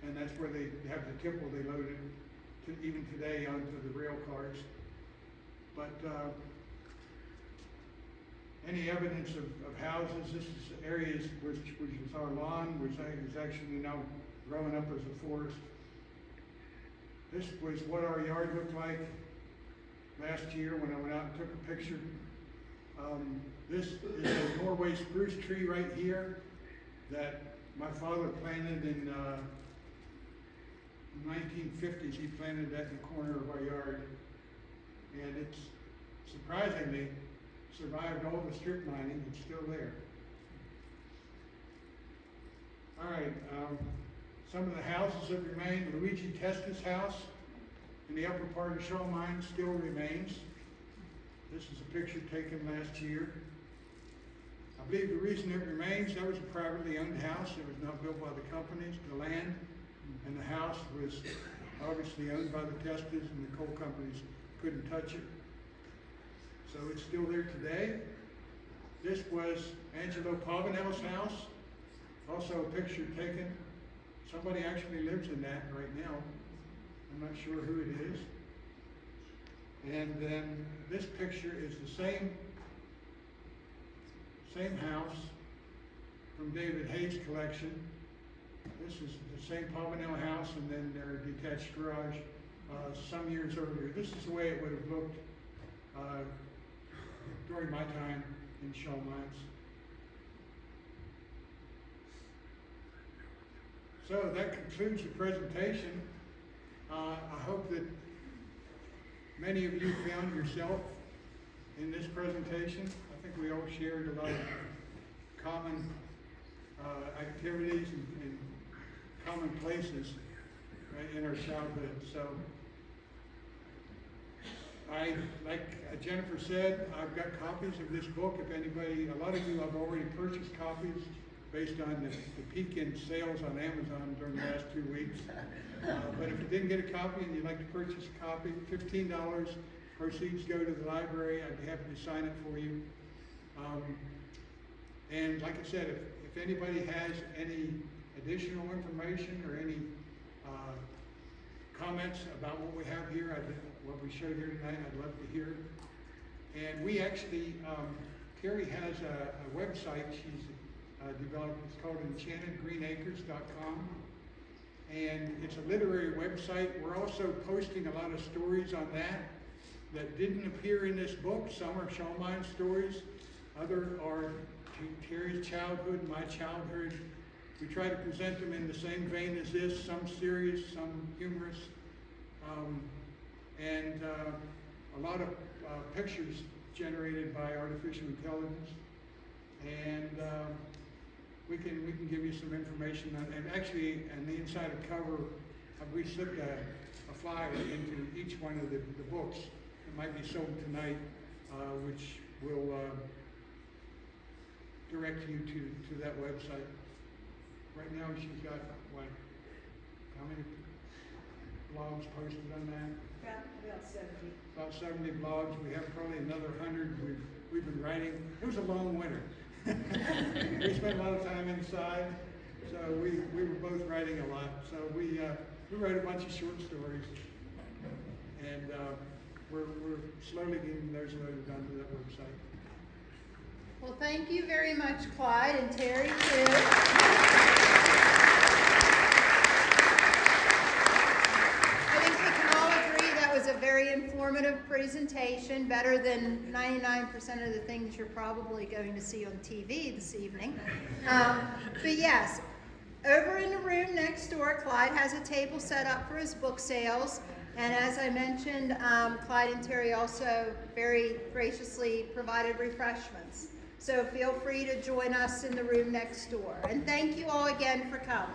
and that's where they have the tipple they loaded even today onto the rail cars. But any evidence of houses, this is areas which was our lawn, which is actually now growing up as a forest. This was what our yard looked like last year when I went out and took a picture. This is a Norway spruce tree right here that my father planted in the 1950s. He planted that in the corner of our yard, and it's surprisingly survived all the strip mining. It's still there. All right, some of the houses that remain. Luigi Testa's house in the upper part of Shaw Mines still remains. This is a picture taken last year. I believe the reason it remains, that was a privately owned house. It was not built by the companies. The land and the house was obviously owned by the Testas, and the coal companies couldn't touch it. So it's still there today. This was Angelo Pavanel's house. Also a picture taken. Somebody actually lives in that right now. I'm not sure who it is. And then this picture is the same house from David Hayes' collection. This is the same Pavanel house, and then their detached garage some years earlier. This is the way it would have looked during my time in Shaw Mines. So that concludes the presentation. I hope that many of you found yourself in this presentation. I think we all shared a lot of common activities and common places, right, in our childhood. So like Jennifer said, I've got copies of this book. If anybody, a lot of you have already purchased copies based on the peak in sales on Amazon during the last 2 weeks. But if you didn't get a copy and you'd like to purchase a copy, $15, proceeds go to the library. I'd be happy to sign it for you. And like I said, if anybody has any additional information or any comments about what we have here, what we showed here tonight, I'd love to hear it. And we actually, Carrie has a website she's developed. It's called enchantedgreenacres.com. And it's a literary website. We're also posting a lot of stories on that didn't appear in this book. Some are Shawmine's stories. Other are Terry's childhood, my childhood. We try to present them in the same vein as this, some serious, some humorous, and a lot of pictures generated by artificial intelligence. And we can give you some information on, and actually on the inside of cover, we slipped a flyer into each one of the books that might be sold tonight, which will direct you to that website. Right now she's got, what, how many blogs posted on that?
About 70.
About 70 blogs. We have probably another 100 we've been writing. It was a long winter. We spent a lot of time inside, so we were both writing a lot. So we write a bunch of short stories, and we're slowly getting those loaded onto that website.
Well, thank you very much, Clyde, and Terry, too. I think we can all agree that was a very informative presentation, better than 99% of the things you're probably going to see on TV this evening. But yes, over in the room next door, Clyde has a table set up for his book sales. And as I mentioned, Clyde and Terry also very graciously provided refreshments. So feel free to join us in the room next door. And thank you all again for coming.